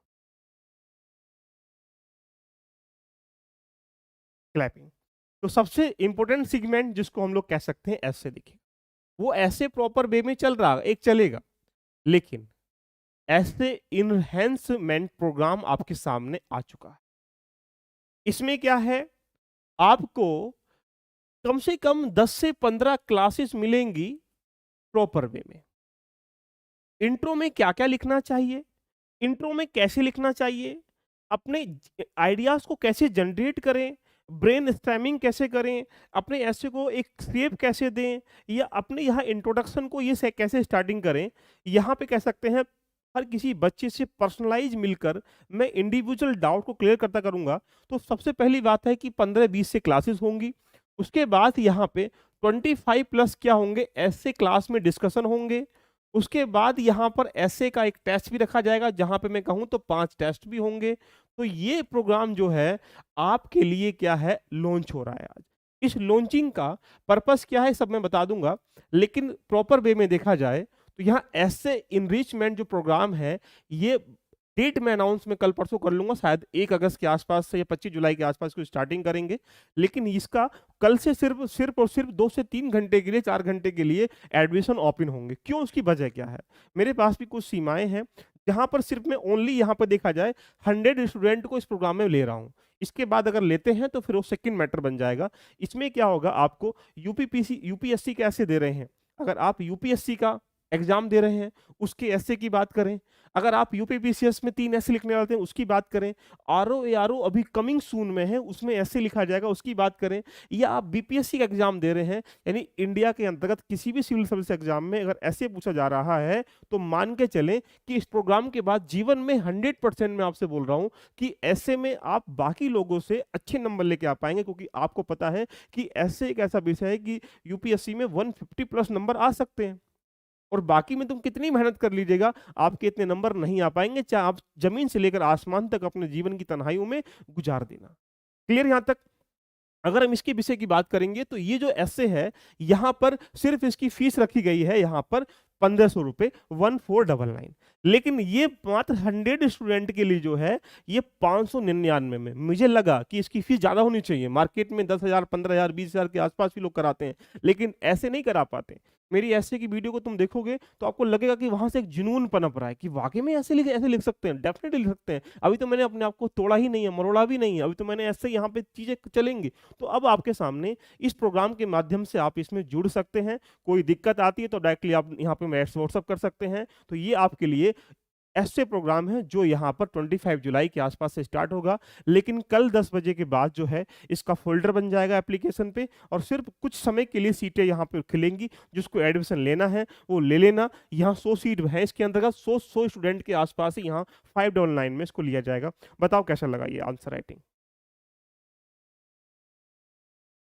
क्लैपिंग। तो सबसे इंपॉर्टेंट सेगमेंट जिसको हम लोग कह सकते हैं ऐसे, देखिए वो ऐसे प्रॉपर वे में चल रहा एक चलेगा, लेकिन ऐसे इनहेंसमेंट प्रोग्राम आपके सामने आ चुका है। इसमें क्या है? आपको कम से कम 10 से 15 क्लासेस मिलेंगी प्रॉपर वे में। इंट्रो में क्या क्या लिखना चाहिए, इंट्रो में कैसे लिखना चाहिए, अपने आइडियाज को कैसे जनरेट करें, ब्रेन स्टैमिंग कैसे करें, अपने ऐसे को एक शेप कैसे दें, या अपने यहाँ इंट्रोडक्शन को ये से कैसे स्टार्टिंग करें। यहाँ पे कह सकते हैं हर किसी बच्चे से पर्सनलाइज मिलकर मैं इंडिविजुअल डाउट को क्लियर करता करूंगा। तो सबसे पहली बात है कि 15-20 से क्लासेस होंगी। उसके बाद यहाँ पे 25+ क्या होंगे? ऐसे क्लास में डिस्कशन होंगे। उसके बाद यहाँ पर ऐसे का एक टेस्ट भी रखा जाएगा, जहां पे मैं कहूं तो 5 टेस्ट भी होंगे। तो ये प्रोग्राम जो है आपके लिए क्या है? लॉन्च हो रहा है आज। इस लॉन्चिंग का पर्पस क्या है सब मैं बता दूंगा, लेकिन प्रॉपर वे में देखा जाए तो यहाँ ऐसे इनरिचमेंट जो प्रोग्राम है, ये डेट में अनाउंस में कल परसों कर लूंगा, शायद 1 अगस्त के आसपास से या 25 जुलाई के आसपास को स्टार्टिंग करेंगे। लेकिन इसका कल से सिर्फ सिर्फ और सिर्फ 2 से 3 घंटे के लिए, 4 घंटे के लिए एडमिशन ओपन होंगे। क्यों? उसकी वजह क्या है? मेरे पास भी कुछ सीमाएं हैं, जहां पर सिर्फ मैं ओनली यहाँ पर देखा जाए 100 स्टूडेंट को इस प्रोग्राम में ले रहा हूँ। इसके बाद अगर लेते हैं तो फिर वो सेकंड मैटर बन जाएगा। इसमें क्या होगा? आपको यूपीएससी कैसे दे रहे हैं, अगर आप यूपीएससी का एग्जाम दे रहे हैं उसके ऐसे की बात करें, अगर आप यूपीपीसीएस में 3 ऐसे लिखने वाले थे उसकी बात करें, आरओ एआरओ अभी कमिंग सून में है उसमें ऐसे लिखा जाएगा उसकी बात करें, या आप बीपीएससी का एग्जाम दे रहे हैं, यानी इंडिया के अंतर्गत किसी भी सिविल सर्विस एग्जाम में अगर ऐसे पूछा जा रहा है, तो मान के चलें कि इस प्रोग्राम के बाद जीवन में 100% मैं आपसे बोल रहा हूं कि ऐसे में आप बाकी लोगों से अच्छे नंबर लेके आ पाएंगे, क्योंकि आपको पता है कि ऐसे एक ऐसा विषय है कि यूपीएससी में 150+ नंबर आ सकते हैं, और बाकी में तुम कितनी मेहनत कर लीजिएगा आपके इतने नंबर नहीं आ पाएंगे, चाहे आप जमीन से लेकर आसमान तक अपने जीवन की तन्हाइयों में गुजार देना। क्लियर यहां तक? अगर हम इसके विषय की बात करेंगे तो ये जो ऐसे है, यहां पर सिर्फ इसकी फीस रखी गई है यहां पर 1500 रुपए, 1499। लेकिन ये मात्र 100 स्टूडेंट के लिए जो है ये 599 में। मुझे लगा कि इसकी फीस ज्यादा होनी चाहिए, मार्केट में 10,000, 15,000, 20,000 के आसपास भी लोग कराते हैं, लेकिन ऐसे नहीं करा पाते। मेरी ऐसे की वीडियो को तुम देखोगे तो आपको लगेगा कि वहां से एक जुनून पनप रहा है कि वाकई में ऐसे लिख सकते हैं, डेफिनेटली लिख सकते हैं। अभी तो मैंने अपने आप को तोड़ा ही नहीं है, मरोड़ा भी नहीं है, अभी तो मैंने ऐसे यहाँ पे चीजें चलेंगी। तो अब आपके सामने इस प्रोग्राम के माध्यम से आप इसमें जुड़ सकते हैं। कोई दिक्कत आती है तो डायरेक्टली आप यहाँ पे व्हाट्सअप कर सकते हैं। तो ये आपके लिए ऐसे प्रोग्राम है जो यहाँ पर 25 जुलाई के आसपास से स्टार्ट होगा, लेकिन कल 10 बजे के बाद जो है इसका फोल्डर बन जाएगा एप्लीकेशन पे, और सिर्फ कुछ समय के लिए सीटें यहाँ पे खिलेंगी। जिसको एडमिशन लेना है वो ले लेना। यहाँ 100 सीट है इसके अंतर्गत, 100 स्टूडेंट के आसपास ही यहाँ 599 में इसको लिया जाएगा। बताओ कैसा लगा ये आंसर राइटिंग?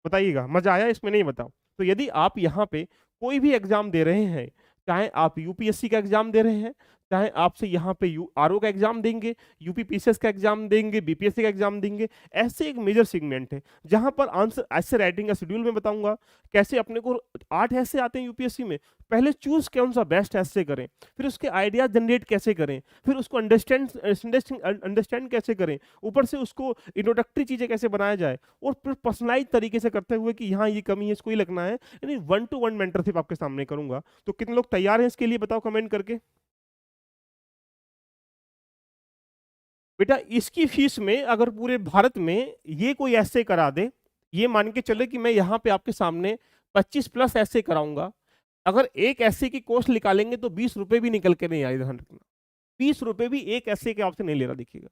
बताइएगा मजा आया इसमें? नहीं बताओ। तो यदि आप यहाँ पे कोई भी एग्जाम दे रहे हैं, चाहे आप यूपीएससी का एग्जाम दे रहे हैं, चाहे आपसे यहाँ पे आरओ का एग्जाम देंगे, यूपीपीसीएस का एग्जाम देंगे, बीपीएससी का एग्जाम देंगे, ऐसे एक मेजर सेगमेंट है जहां पर आंसर ऐसे राइटिंग का शेड्यूल में बताऊंगा कैसे अपने को 8 ऐसे आते हैं यूपीएससी में। पहले चूज कौन सा बेस्ट ऐसे करें, फिर उसके आइडिया जनरेट कैसे करें, फिर उसको अंडरस्टैंड कैसे करें, ऊपर से उसको इंट्रोडक्टरी चीजें कैसे बनाया जाए, और फिर पर्सनलाइज तरीके से करते हुए कि यहाँ ये कमी है इसको ही लगना है। यानी 1-to-1 मेंटरशिप आपके सामने करूंगा। तो कितने लोग तैयार हैं इसके लिए, बताओ कमेंट करके। बेटा इसकी फीस में अगर पूरे भारत में ये कोई ऐसे करा दे, ये मान के चले कि मैं यहाँ पे आपके सामने 25 प्लस ऐसे कराऊंगा, अगर एक ऐसे की कोर्स निकालेंगे तो 20 रुपए भी निकल के नहीं आए, ध्यान रखना। 20 रुपए भी एक ऐसे के आपसे नहीं ले रहा, देखिएगा।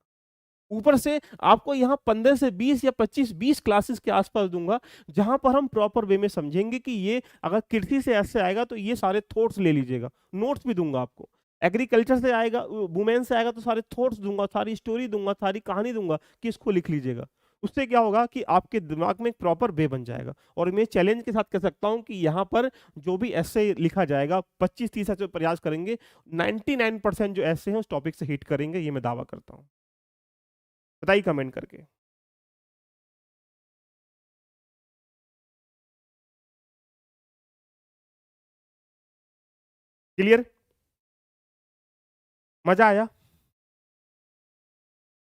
ऊपर से आपको यहाँ 15 से 20 या 25-20 क्लासेस के आसपास दूंगा, जहां पर हम प्रॉपर वे में समझेंगे कि ये अगर कृषि से ऐसे आएगा तो ये सारे थॉट्स ले लीजिएगा, नोट्स भी दूंगा आपको। एग्रीकल्चर से आएगा, वुमेन से आएगा तो सारे थॉट्स दूंगा, सारी स्टोरी दूंगा, सारी कहानी दूंगा कि इसको लिख लीजिएगा। उससे क्या होगा कि आपके दिमाग में एक प्रॉपर वे बन जाएगा। और मैं चैलेंज के साथ कह सकता हूं कि यहाँ पर जो भी ऐसे लिखा जाएगा 25-30 ऐसे प्रयास करेंगे, 99% जो ऐसे हैं उस टॉपिक से हिट करेंगे, ये मैं दावा करता हूँ। बताइए कमेंट करके। क्लियर? मजा आया?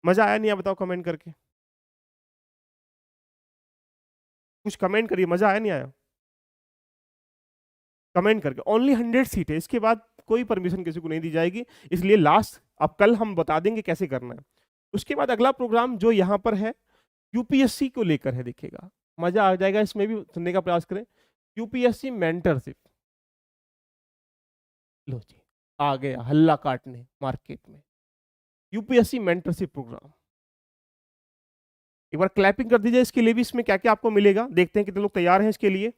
मजा आया नहीं आया बताओ कमेंट करके। कुछ कमेंट करिए, मजा आया नहीं आया? कमेंट करके। ओनली 100 सीट है, इसके बाद कोई परमिशन किसी को नहीं दी जाएगी, इसलिए लास्ट अब कल हम बता देंगे कैसे करना है। उसके बाद अगला प्रोग्राम जो यहाँ पर है यूपीएससी को लेकर है, देखिएगा मजा आ जाएगा, इसमें भी सुनने का प्रयास करें। यूपीएससी मेंटरशिप, लो जी आ गया हल्ला काटने मार्केट में, यूपीएससी मेंटरशिप प्रोग्राम। एक बार क्लैपिंग कर दीजिए इसके लिए भी, इसमें क्या क्या आपको मिलेगा, देखते हैं कितने लोग तैयार हैं इसके लिए।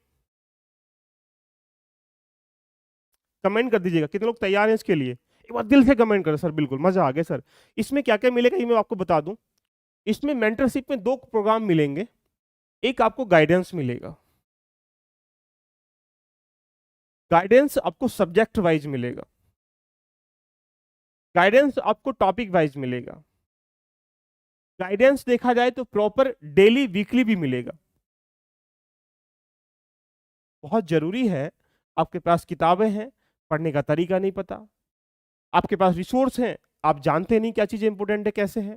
कमेंट कर दीजिएगा कितने लोग तैयार हैं इसके लिए, एक बार दिल से कमेंट करें सर, बिल्कुल मजा आ गया सर। इसमें क्या क्या मिलेगा ये मैं आपको बता दूं। इसमें मेंटरशिप में 2 प्रोग्राम मिलेंगे, एक आपको गाइडेंस मिलेगा, गाइडेंस आपको सब्जेक्ट वाइज मिलेगा, गाइडेंस आपको टॉपिक वाइज मिलेगा। गाइडेंस देखा जाए तो प्रॉपर डेली वीकली भी मिलेगा। बहुत जरूरी है, आपके पास किताबें हैं, पढ़ने का तरीका नहीं पता, आपके पास रिसोर्स हैं, आप जानते नहीं क्या चीजें इंपोर्टेंट है कैसे है,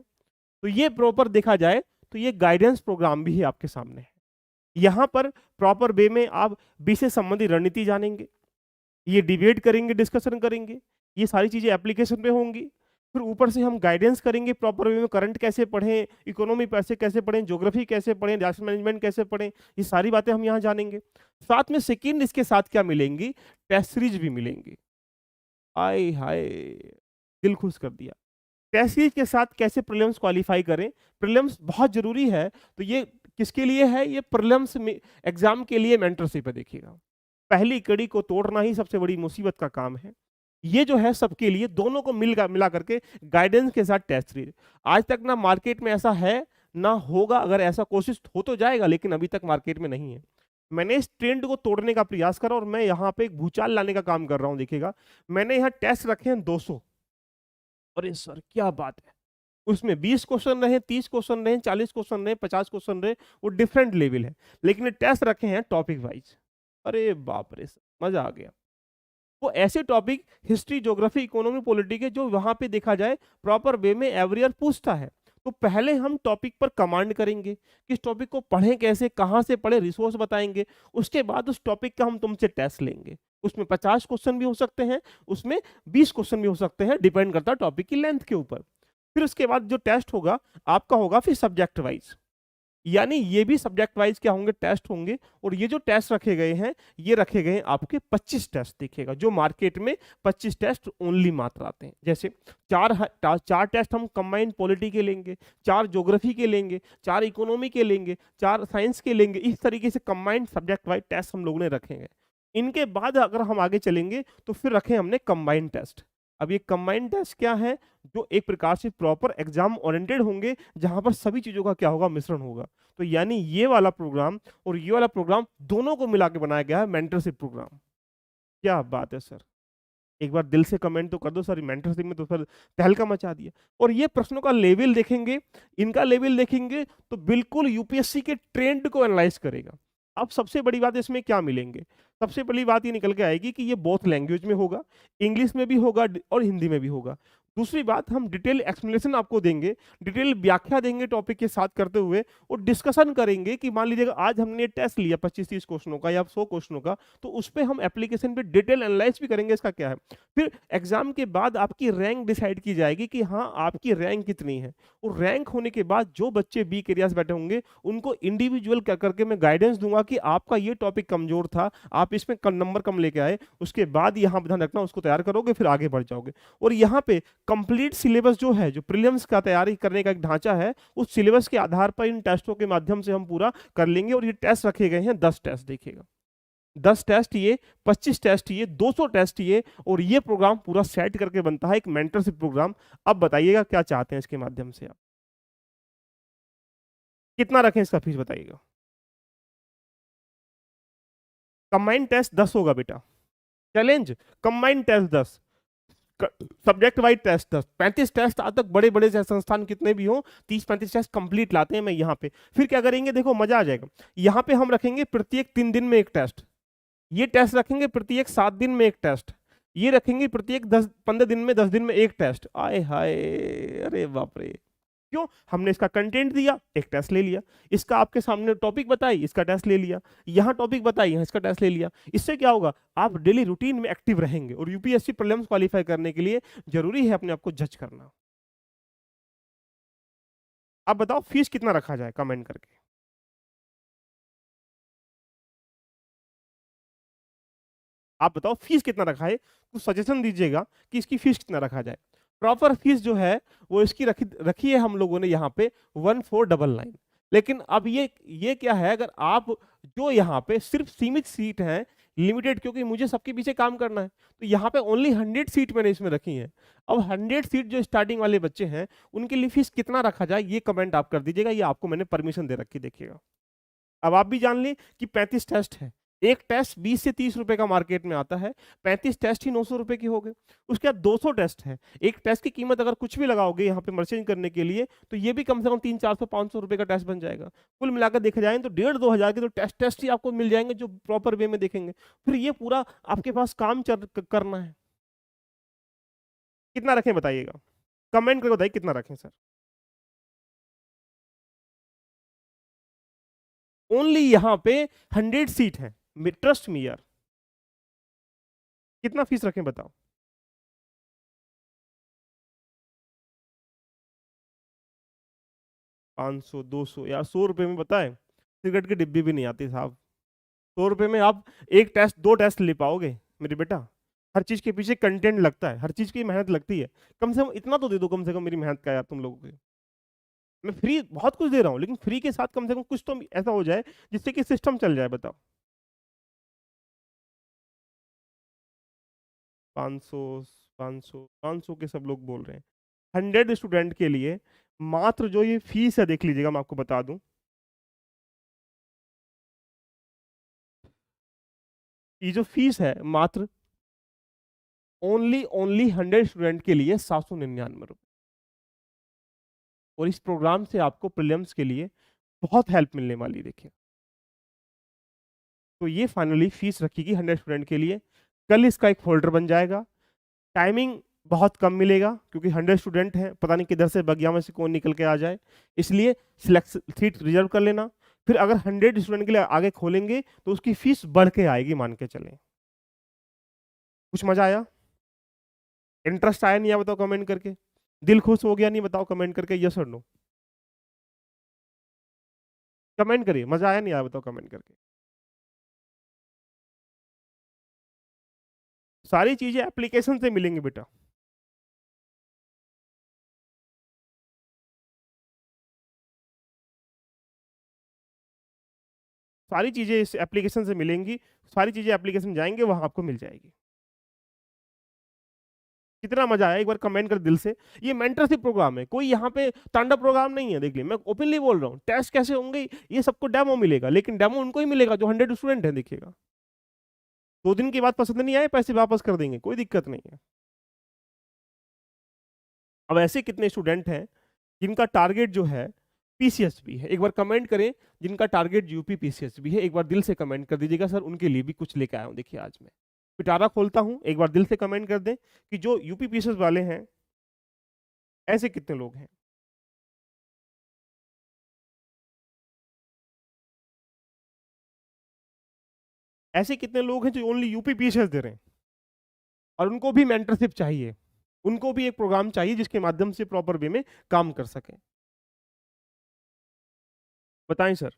तो ये प्रॉपर देखा जाए तो ये गाइडेंस प्रोग्राम भी है आपके सामने है। यहाँ पर प्रॉपर वे में आप बी से संबंधित रणनीति जानेंगे, ये डिबेट करेंगे, डिस्कशन करेंगे, ये सारी चीजें एप्लीकेशन पे होंगी। फिर ऊपर से हम गाइडेंस करेंगे प्रॉपर वे में, करंट कैसे पढ़ें, इकोनॉमी पैसे कैसे पढ़ें, ज्योग्राफी कैसे पढ़ें, डिजास्टर मैनेजमेंट कैसे पढ़ें, ये सारी बातें हम यहाँ जानेंगे। साथ में सेकेंड इसके साथ क्या मिलेंगी, टेस्ट सीरीज भी मिलेंगी। आय हाय दिल खुश कर दिया। टेस्ट सीरीज के साथ कैसे प्रीलिम्स क्वालिफाई करें, प्रीलिम्स बहुत जरूरी है, तो ये किसके लिए है, ये प्रीलिम्स एग्जाम के लिए मेंटरशिप है। देखिएगा पहली कड़ी को तोड़ना ही सबसे बड़ी मुसीबत का काम है, ये जो है सबके लिए, दोनों को मिला करके गाइडेंस के साथ टेस्ट सीरीज। आज तक ना मार्केट में ऐसा है ना होगा, अगर ऐसा कोशिश हो तो जाएगा, लेकिन अभी तक मार्केट में नहीं है। मैंने इस ट्रेंड को तोड़ने का प्रयास करा और मैं यहाँ पे एक भूचाल लाने का काम कर रहा हूँ। देखिएगा मैंने यहाँ टेस्ट रखे हैं 200। अरे सर क्या बात है, उसमें 20 क्वेश्चन रहे, 30 क्वेश्चन रहे, 40 क्वेश्चन रहे, 50 क्वेश्चन रहे, वो डिफरेंट लेवल है, लेकिन टेस्ट रखे हैं टॉपिक वाइज। अरे बाप रे सर मजा आ गया। वो ऐसे topic history, geography, economy, polity के जो वहां पे देखा जाए प्रॉपर वे में एवरी ईयर पूछता है। तो पहले हम टॉपिक पर कमांड करेंगे, किस टॉपिक को पढ़ें, कैसे, कहां से पढ़े, रिसोर्स बताएंगे। उसके बाद उस टॉपिक का हम तुमसे टेस्ट लेंगे, उसमें 50 क्वेश्चन भी हो सकते हैं, उसमें 20 क्वेश्चन भी हो सकते हैं, डिपेंड करता है टॉपिक की लेंथ के ऊपर। फिर उसके बाद जो टेस्ट होगा आपका होगा फिर सब्जेक्ट वाइज, यानी ये भी सब्जेक्ट वाइज क्या होंगे, टेस्ट होंगे। और ये जो टेस्ट रखे गए हैं, ये रखे गए हैं आपके 25 टेस्ट। देखिएगा जो मार्केट में 25 टेस्ट ओनली मात्र आते हैं, जैसे चार टेस्ट हम कंबाइंड पॉलिटी के लेंगे, 4 ज्योग्राफी के लेंगे, 4 इकोनॉमी के लेंगे, 4 साइंस के लेंगे, इस तरीके से कंबाइंड सब्जेक्ट वाइज टेस्ट हम लोगों ने रखे हैं। इनके बाद अगर हम आगे चलेंगे तो फिर रखे हमने कंबाइंड टेस्ट। अब ये कंबाइंड टेस्ट क्या है, जो एक प्रकार से प्रॉपर एग्जाम ओरिएंटेड होंगे, जहां पर सभी चीजों का क्या होगा, मिश्रण होगा। तो यानी ये वाला प्रोग्राम और ये वाला प्रोग्राम दोनों को मिला के बनाया गया है मेंटरशिप प्रोग्राम। क्या बात है सर, एक बार दिल से कमेंट तो कर दो सर, मेंटरशिप में तो सर तहलका मचा दिया। और ये प्रश्नों का लेवल देखेंगे, इनका लेवल देखेंगे तो बिल्कुल यूपीएससी के ट्रेंड को एनालाइज करेगा। अब सबसे बड़ी बात इसमें क्या मिलेंगे, सबसे बड़ी बात ये निकल के आएगी कि ये बोथ लैंग्वेज में होगा, इंग्लिश में भी होगा और हिंदी में भी होगा। दूसरी बात, हम डिटेल एक्सप्लेनेशन आपको देंगे, डिटेल व्याख्या देंगे टॉपिक के साथ करते हुए, और डिस्कशन करेंगे कि मान लीजिएगा आज हमने टेस्ट लिया 25-30 क्वेश्चनों का या 100 क्वेश्चनों का, तो उस पर हम एप्लीकेशन पे डिटेल एनालाइज भी करेंगे इसका क्या है। फिर एग्जाम के बाद आपकी रैंक डिसाइड की जाएगी कि हाँ आपकी रैंक कितनी है, और रैंक होने के बाद जो बच्चे बी एरियाज बैठे होंगे उनको इंडिविजुअल कर करके मैं गाइडेंस दूंगा कि आपका ये टॉपिक कमजोर था, आप इसमें नंबर कम लेके आए, उसके बाद यहाँ ध्यान रखना, उसको तैयार करोगे फिर आगे बढ़ जाओगे। और यहाँ पे कंप्लीट सिलेबस जो है, जो प्रीलिम्स का तैयारी करने का एक ढांचा है, उस सिलेबस के आधार पर इन टेस्टों के माध्यम से हम पूरा कर लेंगे। और ये टेस्ट रखे गए हैं 10 टेस्ट, देखिएगा 10 टेस्ट ये, 25 टेस्ट ये, 200 टेस्ट ये, और ये प्रोग्राम पूरा सेट करके बनता है एक मेंटरशिप प्रोग्राम। अब बताइएगा क्या चाहते हैं इसके माध्यम से आप, कितना रखें इसका फीस बताइएगा। कंबाइंड टेस्ट 10 होगा बेटा, challenge combined test 10, subject wise test 10, 35 test आज तक बड़े बड़े संस्थान कितने भी हो 30-35 टेस्ट कंप्लीट लाते हैं। मैं यहाँ पे फिर क्या करेंगे, देखो मजा आ जाएगा। यहाँ पे हम रखेंगे प्रत्येक 3 दिन में एक टेस्ट, ये टेस्ट रखेंगे प्रत्येक 7 दिन में एक टेस्ट, ये रखेंगे प्रत्येक 10-15 दिन में 10 दिन में एक टेस्ट। आए हाय, अरे बाप रे, क्यों, हमने इसका कंटेंट दिया, एक टेस्ट ले लिया, इसका आपके सामने टॉपिक बताई, इसका टेस्ट ले लिया, यहाँ टॉपिक बताई, यहाँ इसका टेस्ट ले लिया। इससे क्या होगा, आप डेली रूटीन में एक्टिव रहेंगे। और यूपीएससी प्रीलिम्स क्वालिफाई करने के लिए जरूरी है अपने आप को जज करना। आप बताओ फीस कितना रखा जाए, कमेंट करके। आप बताओ फीस कितना रखा है, तो सजेशन दीजिएगा कि इसकी फीस कितना रखा जाए। प्रॉपर फीस जो है वो इसकी रखी है हम लोगों ने यहाँ पे 1499। लेकिन अब ये क्या है, अगर आप जो यहाँ पे सिर्फ सीमित सीट हैं, लिमिटेड, क्योंकि मुझे सबके पीछे काम करना है, तो यहाँ पे ओनली 100 सीट मैंने इसमें रखी है। अब 100 सीट जो स्टार्टिंग वाले बच्चे हैं उनके लिए फीस कितना रखा जाए, ये कमेंट आप कर दीजिएगा, ये आपको मैंने परमिशन दे रखी, देखिएगा। अब आप भी जान लें कि 35 टेस्ट है, एक टेस्ट 20 से 30 रुपए का मार्केट में आता है, 35 टेस्ट ही 900 रुपए की हो गए। उसके बाद 200 टेस्ट है, एक टेस्ट की कीमत अगर कुछ भी लगाओगे यहाँ पे मर्चेंज करने के लिए, तो ये भी कम से कम 300-400-500 रुपए का टेस्ट बन जाएगा। कुल मिलाकर देखा जाए तो 1,500-2,000 के तो टेस्ट ही आपको मिल जाएंगे जो प्रॉपर वे में देखेंगे। फिर ये पूरा आपके पास काम करना है। कितना रखें बताइएगा, कमेंट करके बताइए कितना रखें सर। ओनली यहाँ पे 100 सीट है, ट्रस्ट मी यार। कितना फीस रखें बताओ। 500-200 यार, 100 रुपए में बताए सिगरेट की डिब्बी भी नहीं आती साहब। 100 रुपए में आप एक टेस्ट 2 टेस्ट ले पाओगे मेरे बेटा। हर चीज के पीछे कंटेंट लगता है, हर चीज की मेहनत लगती है। कम से कम इतना तो दे दो, कम से कम मेरी मेहनत का यार तुम लोगों के। मैं फ्री बहुत कुछ दे रहा हूँ, लेकिन फ्री के साथ कम से कम कुछ तो ऐसा हो जाए जिससे कि सिस्टम चल जाए। बताओ 500, 500 के सब लोग बोल रहे हैं। 100 स्टूडेंट के लिए मात्र जो ये फीस है, देख लीजिएगा, मैं आपको बता दूं, ये जो फीस है मात्र ओनली 100 स्टूडेंट के लिए 799 रुपए। और इस प्रोग्राम से आपको प्रीलिम्स के लिए बहुत हेल्प मिलने वाली है, देखिए। तो ये फाइनली फीस रखीगी 100 स्टूडेंट के लिए। कल इसका एक फोल्डर बन जाएगा, टाइमिंग बहुत कम मिलेगा क्योंकि 100 स्टूडेंट हैं, पता नहीं किधर से बगिया में से कौन निकल के आ जाए, इसलिए सिलेक्ट सीट रिजर्व कर लेना। फिर अगर 100 स्टूडेंट के लिए आगे खोलेंगे तो उसकी फीस बढ़ के आएगी, मान के चलें। कुछ मजा आया, इंटरेस्ट आया नहीं आया बताओ कमेंट करके, दिल खुश हो गया नहीं बताओ कमेंट करके, यस और नो, कमेंट करिए, मजा आया नहीं आया बताओ कमेंट करके। सारी चीजें एप्लीकेशन से मिलेंगी बेटा, सारी चीजें इस एप्लीकेशन से मिलेंगी, सारी चीजें एप्लीकेशन जाएंगे वहां आपको मिल जाएगी। कितना मजा आया एक बार कमेंट कर दिल से। ये मेंटरशिप प्रोग्राम है, कोई यहाँ पे तांडव प्रोग्राम नहीं है, देख ली मैं ओपनली बोल रहा हूँ। टेस्ट कैसे होंगे ये सबको डेमो मिलेगा, लेकिन डेमो उनको ही मिलेगा जो 100 स्टूडेंट है, देखिएगा। 2 दिन के बाद पसंद नहीं आए, पैसे वापस कर देंगे, कोई दिक्कत नहीं है। अब ऐसे कितने स्टूडेंट हैं जिनका टारगेट जो है पीसीएस भी है? एक बार कमेंट करें जिनका टारगेट यूपी पीसीएस भी है, एक बार दिल से कमेंट कर दीजिएगा सर उनके लिए भी कुछ लेके आया हूं। देखिए आज मैं पिटारा खोलता हूं, एक बार दिल से कमेंट कर दें कि जो यूपी पीसीएस वाले हैं ऐसे कितने लोग हैं। ऐसे कितने लोग हैं जो ओनली यूपी पीसीएस दे रहे हैं और उनको भी मेंटरशिप चाहिए, उनको भी एक प्रोग्राम चाहिए जिसके माध्यम से प्रॉपर वे में काम कर सकें। बताएं सर।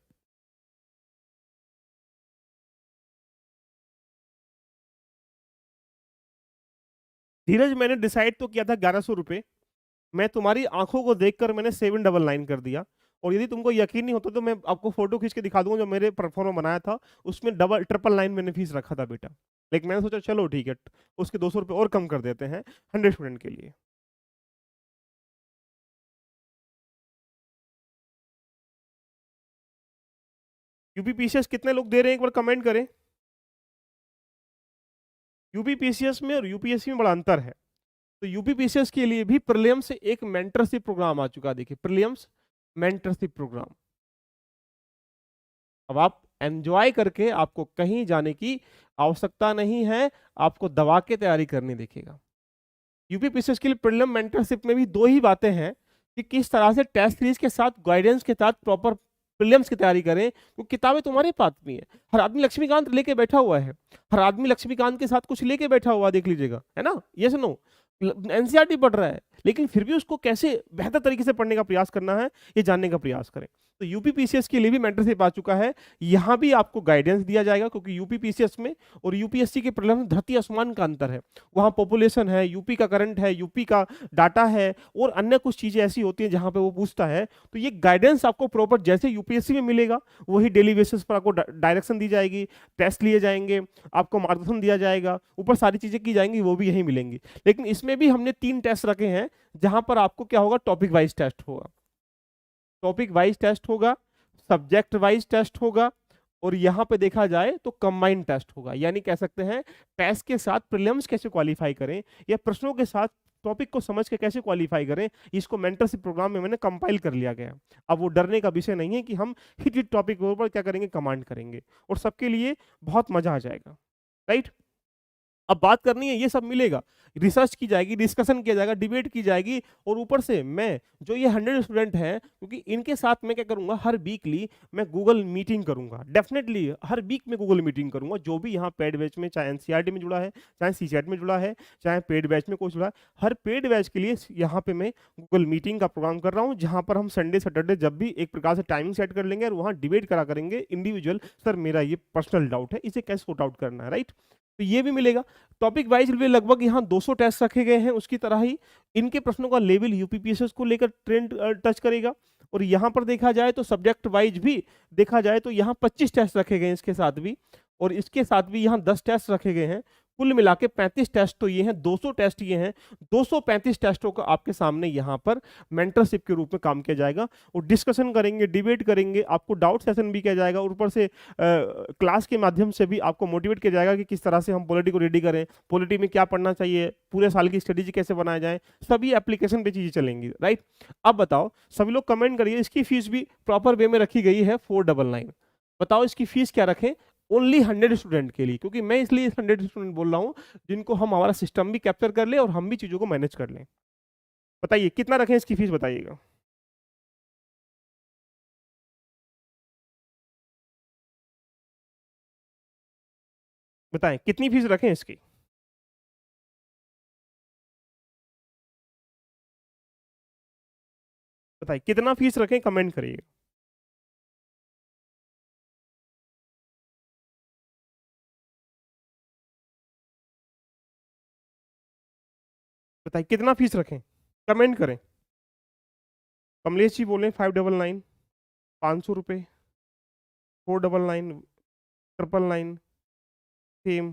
धीरज मैंने डिसाइड तो किया था 1100 रुपए, मैं तुम्हारी आंखों को देखकर मैंने 799 कर दिया। और यदि तुमको यकीन नहीं होता तो मैं आपको फोटो खींच के दिखा दूंगा, जो मेरे प्लेटफॉर्म में बनाया था उसमें डबल 999 मैंने फीस रखा था बेटा। लेकिन मैंने सोचा चलो ठीक है, उसके 200 रुपये और कम कर देते हैं 100 स्टूडेंट के लिए। यूपीपीसीएस कितने लोग दे रहे हैं एक बार कमेंट करें। यूपीपीसीएस में और यूपीएससी में बड़ा अंतर है। तो यूपीपीसीएस के लिए भी प्रीलिम्स से एक मेंटरशिप प्रोग्राम आ चुका है। देखिए प्रीलिम्स मेंटरशिप प्रोग्राम, अब आप एंजॉय करके, आपको कहीं जाने की आवश्यकता नहीं है, आपको दबा के तैयारी करनी। देखिएगा यूपीपीसीएस के लिए प्रीलिम मेंटरशिप में भी दो ही बातें हैं कि किस तरह से टेस्ट सीरीज के साथ गाइडेंस के साथ प्रॉपर प्रीलिम्स की तैयारी करें। वो किताबें तुम्हारे पास भी है, हर आदमी लक्ष्मीकांत लेके बैठा हुआ है, हर आदमी लक्ष्मीकांत के साथ कुछ लेके बैठा हुआ, देख लीजिएगा, है ना, ये सुनो एनसीईआरटी पढ़ रहा है, लेकिन फिर भी उसको कैसे बेहतर तरीके से पढ़ने का प्रयास करना है ये जानने का प्रयास करें। तो यूपीपीसीएस के लिए भी मेंटरशिप आ चुका है, यहाँ भी आपको गाइडेंस दिया जाएगा, क्योंकि यूपीपीसीएस में और यूपीएससी के प्रीलिम्स में धरती आसमान का अंतर है। वहाँ पॉपुलेशन है, यूपी का करंट है, यूपी का डाटा है, और अन्य कुछ चीजें ऐसी होती हैं जहाँ पे वो पूछता है। तो ये गाइडेंस आपको प्रॉपर जैसे यूपीएससी में मिलेगा वही डेली बेसिस पर आपको डायरेक्शन दी जाएगी, टेस्ट लिए जाएंगे, आपको मार्गदर्शन दिया जाएगा, ऊपर सारी चीजें की जाएंगी, वो भी यही मिलेंगी। लेकिन इसमें भी हमने 3 टेस्ट रखे हैं, जहां पर आपको क्या होगा, टॉपिक वाइज टेस्ट होगा, टॉपिक वाइज टेस्ट होगा, सब्जेक्ट वाइज टेस्ट होगा, और यहां पे देखा जाए तो कंबाइंड टेस्ट होगा। यानी कह सकते हैं टेस्ट के साथ प्रीलिम्स कैसे क्वालिफाई करें, या प्रश्नों के साथ टॉपिक को समझ के कैसे क्वालिफाई करें, इसको मेंटरशिप प्रोग्राम में मैंने कंपाइल कर लिया गया। अब वो डरने का विषय नहीं है कि हम हिट टॉपिक के ऊपर क्या करेंगे, कमांड करेंगे, और सबके लिए बहुत मजा आ जाएगा, राइट। अब बात करनी है, ये सब मिलेगा, रिसर्च की जाएगी, डिस्कशन किया जाएगा, डिबेट की जाएगी, और ऊपर से मैं जो ये 100 स्टूडेंट हैं, क्योंकि इनके साथ मैं क्या करूंगा, हर वीकली मैं गूगल मीटिंग करूंगा, डेफिनेटली हर वीक में गूगल मीटिंग करूंगा। जो भी यहाँ पेड बैच में, चाहे एनसीईआरटी में जुड़ा है, चाहे सीसेट में जुड़ा है, चाहे पेड बैच में कोई जुड़ा है, हर पेड बैच के लिए यहाँ पे मैं गूगल मीटिंग का प्रोग्राम कर रहा हूँ, जहाँ पर हम संडे सैटरडे जब भी एक प्रकार से टाइमिंग सेट कर लेंगे और वहाँ डिबेट करा करेंगे इंडिविजुअल, सर मेरा ये पर्सनल डाउट है, इसे कैसे सॉर्ट आउट करना है, राइट। तो ये भी मिलेगा। टॉपिक वाइज भी लगभग यहाँ 200 टेस्ट रखे गए हैं, उसकी तरह ही इनके प्रश्नों का लेवल यूपीपीएसएस को लेकर ट्रेंड टच करेगा। और यहाँ पर देखा जाए तो सब्जेक्ट वाइज भी देखा जाए तो यहाँ 25 टेस्ट रखे गए हैं इसके साथ भी, और इसके साथ भी यहाँ 10 टेस्ट रखे गए हैं। कुल मिला के 35 टेस्ट तो ये हैं, 200 टेस्ट ये हैं, 235 टेस्टों का आपके सामने यहाँ पर मेंटरशिप के रूप में काम किया जाएगा, और डिस्कशन करेंगे, डिबेट करेंगे, आपको डाउट सेशन भी किया जाएगा, और ऊपर से क्लास के माध्यम से भी आपको मोटिवेट किया जाएगा कि किस तरह से हम पॉलिटी को रेडी करें, पॉलिटी में क्या पढ़ना चाहिए, पूरे साल की स्ट्रेटेजी कैसे बनाया जाए, सभी एप्लीकेशन पे चीजें चलेंगी, राइट। अब बताओ सभी लोग कमेंट करिए, इसकी फीस भी प्रॉपर वे में रखी गई है 499। बताओ इसकी फीस क्या रखें, ओनली 100 स्टूडेंट के लिए, क्योंकि मैं इसलिए 100 स्टूडेंट बोल रहा हूं जिनको हम हमारा सिस्टम भी कैप्चर कर ले और हम भी चीजों को मैनेज कर लें। बताइए कितना रखें इसकी फीस, बताइएगा। बताएं कितनी फीस रखें इसकी। बताइए कितना फीस रखें, कमेंट करिए। बताइए कितना फीस रखें, कमेंट करें। कमलेश जी बोले 599, 500 रुपये, 499, 999, सेम,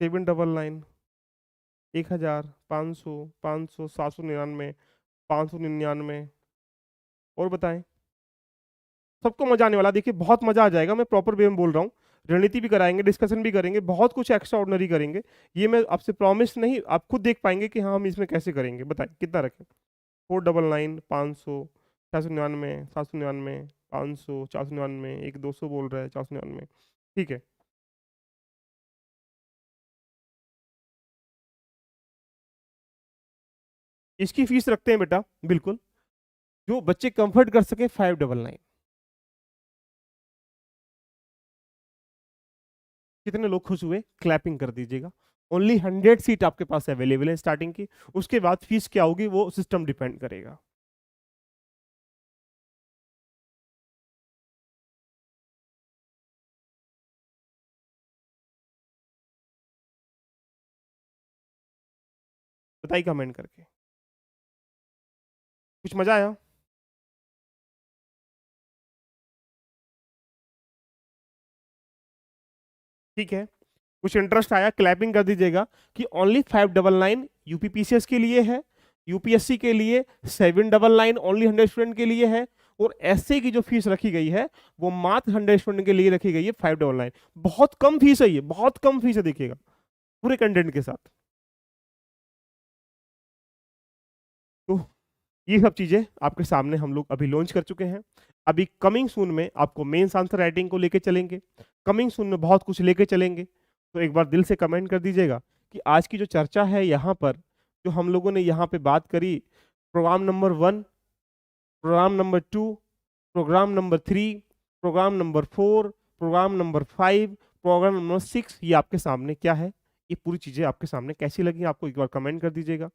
799, 1000, 500, 500, 799, 599, और बताएं। सबको मजा आने वाला, देखिए बहुत मजा आ जाएगा, मैं प्रॉपर वे में बोल रहा हूँ। रणनीति भी कराएंगे, डिस्कशन भी करेंगे, बहुत कुछ एक्स्ट्रा ऑर्डिनरी करेंगे। ये मैं आपसे प्रॉमिस नहीं, आप खुद देख पाएंगे कि हाँ हम इसमें कैसे करेंगे। बताएं कितना रखें? 499, 500, 699, 799, 500, 499, एक 200 बोल रहा है, 499। ठीक है, इसकी फीस रखते हैं बेटा, बिल्कुल जो बच्चे कंफर्ट कर सके 599। कितने लोग खुश हुए? क्लैपिंग कर दीजिएगा। ओनली 100 सीट आपके पास अवेलेबल है स्टार्टिंग की। उसके बाद फीस क्या होगी वो सिस्टम डिपेंड करेगा। बताइए कमेंट करके, कुछ मजा आया? ठीक है, कुछ इंटरेस्ट आया? क्लैपिंग कर दीजिएगा कि ओनली 599 यूपीपीसीएस के लिए है, यूपीएससी के लिए 799 ओनली 100 स्टूडेंट के लिए है, और एसए की जो फीस रखी गई है वो मात्र 100 स्टूडेंट के लिए रखी गई है 599। बहुत कम फीस है, ये बहुत कम फीस है, देखिएगा पूरे कंटेंट के साथ। तो ये सब चीजें आपके सामने हम लोग अभी लॉन्च कर चुके हैं। अभी कमिंग सून में आपको मेंस आंसर राइटिंग को लेके चलेंगे, कमिंग सून में बहुत कुछ लेके चलेंगे। तो एक बार दिल से कमेंट कर दीजिएगा कि आज की जो चर्चा है यहाँ पर, जो हम लोगों ने यहाँ पे बात करी, programme number 1, programme number 2, programme number 3, programme number 4, programme number 5, programme number 6, ये आपके सामने क्या है, ये पूरी चीजें आपके सामने कैसी लगी आपको एक बार कमेंट कर दीजिएगा।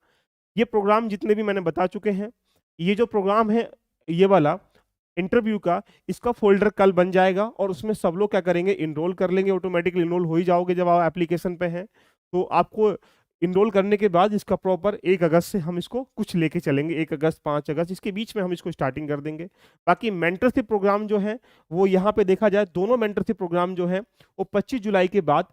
ये प्रोग्राम जितने भी मैंने बता चुके हैं, ये जो प्रोग्राम है ये वाला इंटरव्यू का, इसका फोल्डर कल बन जाएगा और उसमें सब लोग क्या करेंगे, इनरोल कर लेंगे। ऑटोमेटिकली इनरोल हो ही जाओगे जब आप एप्लीकेशन पे हैं। तो आपको इनरोल करने के बाद इसका प्रॉपर 1 अगस्त से हम इसको कुछ लेके चलेंगे, 1 अगस्त 5 अगस्त इसके बीच में हम इसको स्टार्टिंग कर देंगे। बाकी मेंटरशिप प्रोग्राम जो है वो यहाँ पे देखा जाए, दोनों मेंटरशिप प्रोग्राम जो है वो 25 जुलाई के बाद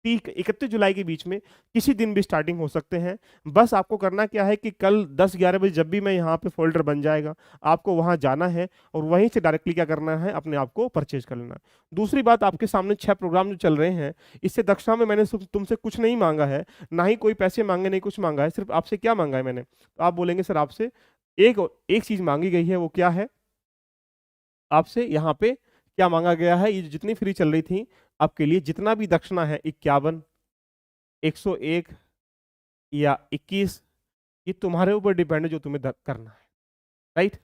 31 जुलाई के बीच में किसी दिन भी स्टार्टिंग हो सकते हैं। बस आपको करना क्या है कि कल 10-11 बजे जब भी मैं यहाँ पे फोल्डर बन जाएगा, आपको वहाँ जाना है और वहीं से डायरेक्टली क्या करना है, अपने आप को परचेज कर लेना है। दूसरी बात, आपके सामने 6 प्रोग्राम जो चल रहे हैं, इससे दक्षिणा में मैंने तुमसे कुछ नहीं मांगा है, ना ही कोई पैसे मांगे, नहीं कुछ मांगा है। सिर्फ आपसे क्या मांगा है मैंने, तो आप बोलेंगे सर आपसे एक चीज मांगी गई है, वो क्या है? आपसे यहाँ पे क्या मांगा गया है, ये जितनी फ्री चल रही थी आपके लिए, जितना भी दक्षिणा है 51, 101 या 21, ये तुम्हारे ऊपर डिपेंड है जो तुम्हें करना है। राइट?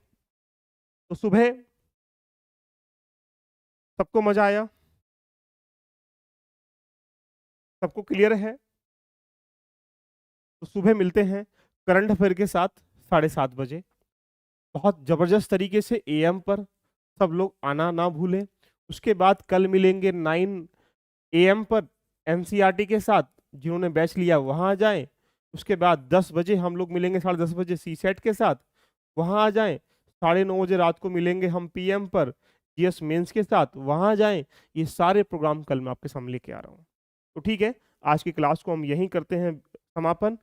तो सुबह सबको मजा आया? सबको क्लियर है? तो सुबह मिलते हैं करंट अफेयर के साथ 7:30 बजे। बहुत जबरदस्त तरीके से एएम पर सब लोग आना ना भूलें। उसके बाद कल मिलेंगे 9 AM पर एनसीईआरटी के साथ, जिन्होंने बैच लिया वहां आ जाएं। उसके बाद 10 बजे हम लोग मिलेंगे, 10:30 बजे सी सेट के साथ, वहां आ जाएं। 9:30 बजे रात को मिलेंगे हम पीएम पर जीएस मेंस के साथ, वहां आ जाएं। ये सारे प्रोग्राम कल मैं आपके सामने लेके आ रहा हूँ। तो ठीक है, आज की क्लास को हम यहीं करते हैं समापन।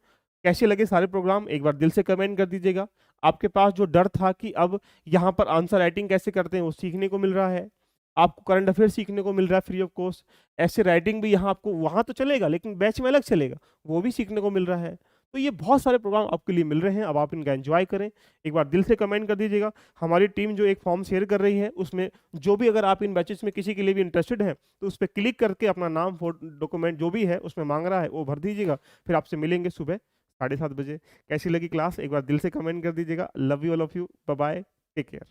कैसे लगे सारे प्रोग्राम एक बार दिल से कमेंट कर दीजिएगा। आपके पास जो डर था कि अब यहाँ पर आंसर राइटिंग कैसे करते हैं, वो सीखने को मिल रहा है। आपको करंट अफेयर सीखने को मिल रहा है फ्री ऑफ कॉस्ट। ऐसे राइटिंग भी यहाँ आपको वहाँ तो चलेगा, लेकिन बैच में अलग चलेगा, वो भी सीखने को मिल रहा है। तो ये बहुत सारे प्रोग्राम आपके लिए मिल रहे हैं, अब आप इनका एंजॉय करें। एक बार दिल से कमेंट कर दीजिएगा। हमारी टीम जो एक फॉर्म शेयर कर रही है, उसमें जो भी, अगर आप इन बैचेस में किसी के लिए भी इंटरेस्टेड हैं, तो उस पर क्लिक करके अपना नाम, फोटो, डॉक्यूमेंट जो भी है उसमें मांग रहा है वो भर दीजिएगा। फिर आपसे मिलेंगे सुबह 7:30 बजे। कैसी लगी क्लास एक बार दिल से कमेंट कर दीजिएगा। Love you all of you, bye bye, take care.